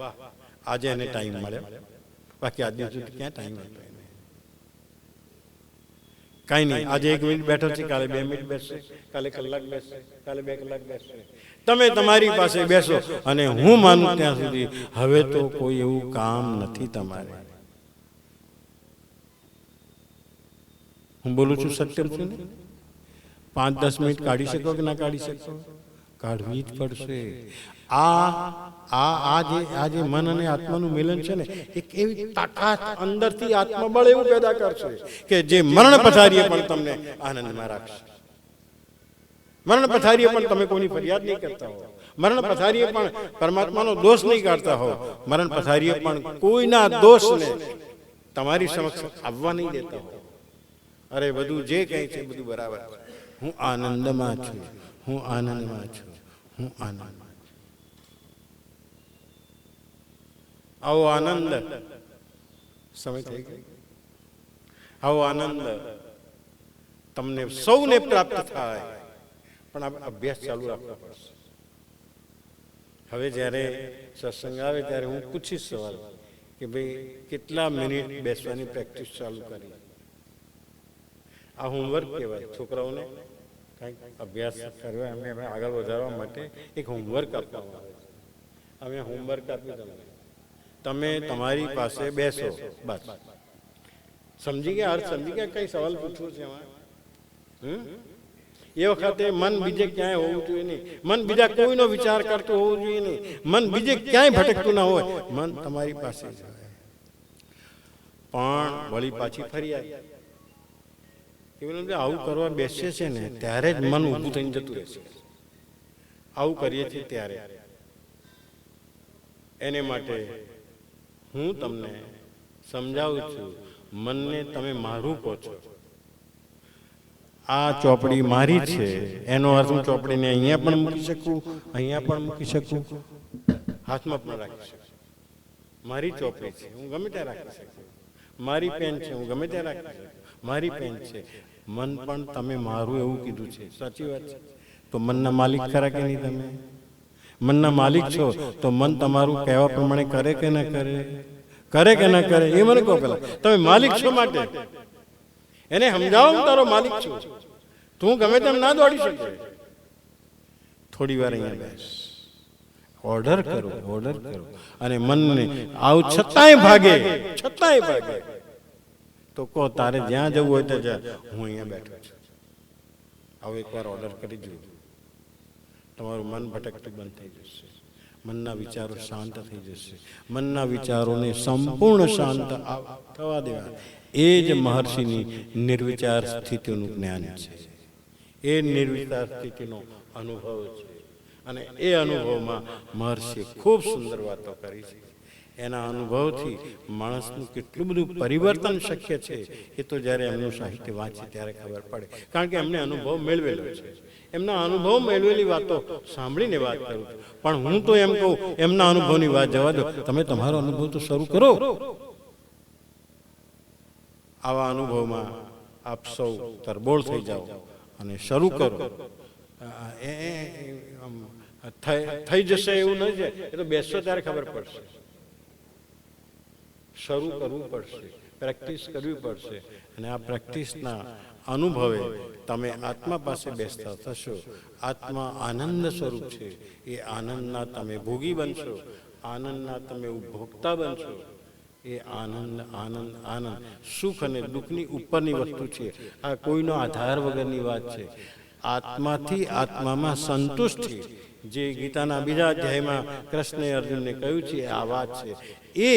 આજે એને ટાઈમ મળ્યો, બાકી આજ દિવસ ક્યાં ટાઈમ મળતો? કાંઈ નહીં. આજે 1 મિનિટ બેઠો છે, કાલે 2 મિનિટ બેસશે, કાલે કલાક બેસશે, કાલે 2 કલાક બેસશે. તમે તમારી પાસે બેસો, અને હું માનું ત્યાં સુધી હવે તો કોઈ એવું કામ નથી તમારે. હું બોલું છું સત્યમ છું ને? 5-10 મિનિટ કાઢી શકો કે ના કાઢી શકો? કાઢવી જ પડશે. આ જે મન અને આત્માનું મિલન છે ને, એક એવી તાકાત અંદરથી આત્મબળ એવું પેદા કરશે કે જે મરણ પથારીએ પણ તમને આનંદમાં રાખશે. મરણ પથારીએ પણ તમે કોઈની ફરિયાદ નહીં કરતા હો, મરણ પથારીએ પણ પરમાત્માનો દોષ નહીં કાઢતા હો, મરણ પથારીએ પણ કોઈના દોષને તમારી સમક્ષ આવવા નહીં દેતા હો. અરે બધું જે કંઈ છે બધું બરાબર છે, હું આનંદમાં છું, હું આનંદમાં છું, હું આનંદમાં છું. આવો આનંદ સમય થઈ ગયો. આવો આનંદ તમને સૌને પ્રાપ્ત થાય, પણ આ અભ્યાસ ચાલુ રાખવો પડશે. હવે જ્યારે સત્સંગ આવે ત્યારે હું પૂછીશ સવાલ કે ભાઈ કેટલા મિનિટ બેસવાની પ્રેક્ટિસ ચાલુ કરી. આ હોમવર્ક કહેવાય. છોકરાઓને કંઈક અભ્યાસ કરવા એમને આગળ વધારવા માટે એક હોમવર્ક આપવામાં આવે છે. અમે હોમવર્ક આપ્યું તમને, તમે તમારી પાસે બેસો, બસ. સમજી ગયા? અર્થ સમજી ગયા? કઈ સવાલ પૂછવો છે એમાં? એ વખતે મન બીજે ક્યાંય હોવું જોઈએ નહીં, મન બીજા કોઈનો વિચાર કરતું હોવું જોઈએ નહીં, મન બીજે ક્યાંય ભટકતું ના હોય, મન તમારી પાસે જ હોય. પણ વળી પાછી ફરી આવી. આવું કરવા બેસે છે ને ત્યારે જ મન ઊભું થઈને જતું રહેશે. આવું કરીએ છીએ ત્યારે. એને માટે હું તમને સમજાવું છું, મનને તમે મારું કહો છો. આ ચોપડી મારી છે એનો અર્થ હું ચોપડીને અહીંયા પણ મૂકી શકું, અહીંયા પણ મૂકી શકું, હાથમાં પણ રાખી શકું. મારી ચોપડી છે, હું ગમે ત્યાં રાખી શકું. મારી પેન છે, હું ગમે ત્યાં રાખી શકું. મારી પેન છે. મન પણ તમે મારું એવું કીધું છે. સાચી વાત છે. તો મનના માલિક ખરા કે નહીં? તમે મનના માલિક છો તો મન તમારું કહેવા પ્રમાણે કરે કે ન કરે? કરે કે ન કરે એ મને કહો પેલા. તમે માલિક છો માટે એને સમજાવો, હું તારો માલિક છું, તું ગમે તેમ ના દોડી શકે. થોડી વાર અહીંયા બેસ, ઓર્ડર કરો, ઓર્ડર કરો. અને મનને આવું છતાંય ભાગે, છતાંય ભાગે તો કહો તારે જ્યાં જવું હોય તો જા, હું અહીંયા બેઠો છું. આવો એકવાર ઓર્ડર કરી જોજો, તમારું મન ભટકતું બંધ થઈ જશે. મનના વિચારો શાંત થઈ જશે. મનના વિચારોને સંપૂર્ણ શાંત થવા દેવા. એ જ મહર્ષિની નિર્વિચાર સ્થિતિનું જ્ઞાન છે. એ નિર્વિચાર સ્થિતિનો અનુભવ છે. અને એ અનુભવમાં મહર્ષિએ ખૂબ સુંદર વાતો કરી છે. એના અનુભવથી માણસનું કેટલું બધું પરિવર્તન શક્ય છે એ તો જ્યારે એમનું સાહિત્ય વાંચે ત્યારે ખબર પડે. કારણ કે એમને અનુભવ મેળવેલો છે. એમના અનુભવ મેળવેલી વાતો સાંભળીને વાત કરું છું. પણ હું તો એમ કહું, એમના અનુભવની વાત જવા દો, તમે તમારો અનુભવ તો શરૂ કરો. આવા અનુભવમાં આપ સૌ તરબોળ થઈ જાઓ અને શરૂ કરો. થઈ જશે એવું નહીં છે, એ તો બેસશો ત્યારે ખબર પડશે. શરૂ કરવું પડશે, પ્રેક્ટિસ કરવી પડશે. અને આ પ્રેક્ટિસના અનુભવે તમે આત્મા પાસે બેસતા થશો. આત્મા આનંદ સ્વરૂપ છે. એ આનંદના તમે ભોગી બનશો, આનંદના તમે ઉપભોક્તા બનશો. એ આનંદ આનંદ આનંદ સુખ અને દુઃખની ઉપરની વસ્તુ છે. આ કોઈનો આધાર વગરની વાત છે. આત્માથી આત્મામાં સંતુષ્ટિ, જે ગીતાના બીજા અધ્યાયમાં કૃષ્ણે અર્જુનને કહ્યું છે આ વાત છે, એ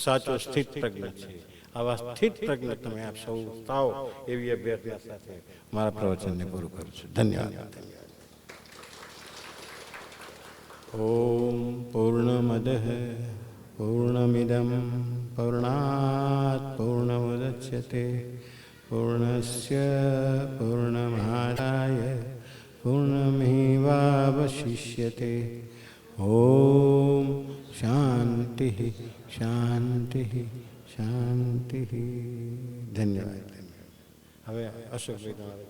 સાચો સ્થિત પ્રજ્ઞ છે. આવા સ્થિત પ્રજ્ઞ તમે આપ સૌ થાઓ એવી અભ્યર્થના સાથે મારા પ્રવચનને પૂરું કરું છું. ધન્યવાદ. ઓમ પૂર્ણમદઃ પૂર્ણમિદં પૂર્ણાત પૂર્ણમુદચ્યતે પૂર્ણસ્ય પૂર્ણમાદાય પૂર્ણમેવાવશિષ્યતે. ઓમ શાંતિ શાંતિ શાંતિ. ધન્યવાદ. હવે અશોકભાઈ તમારે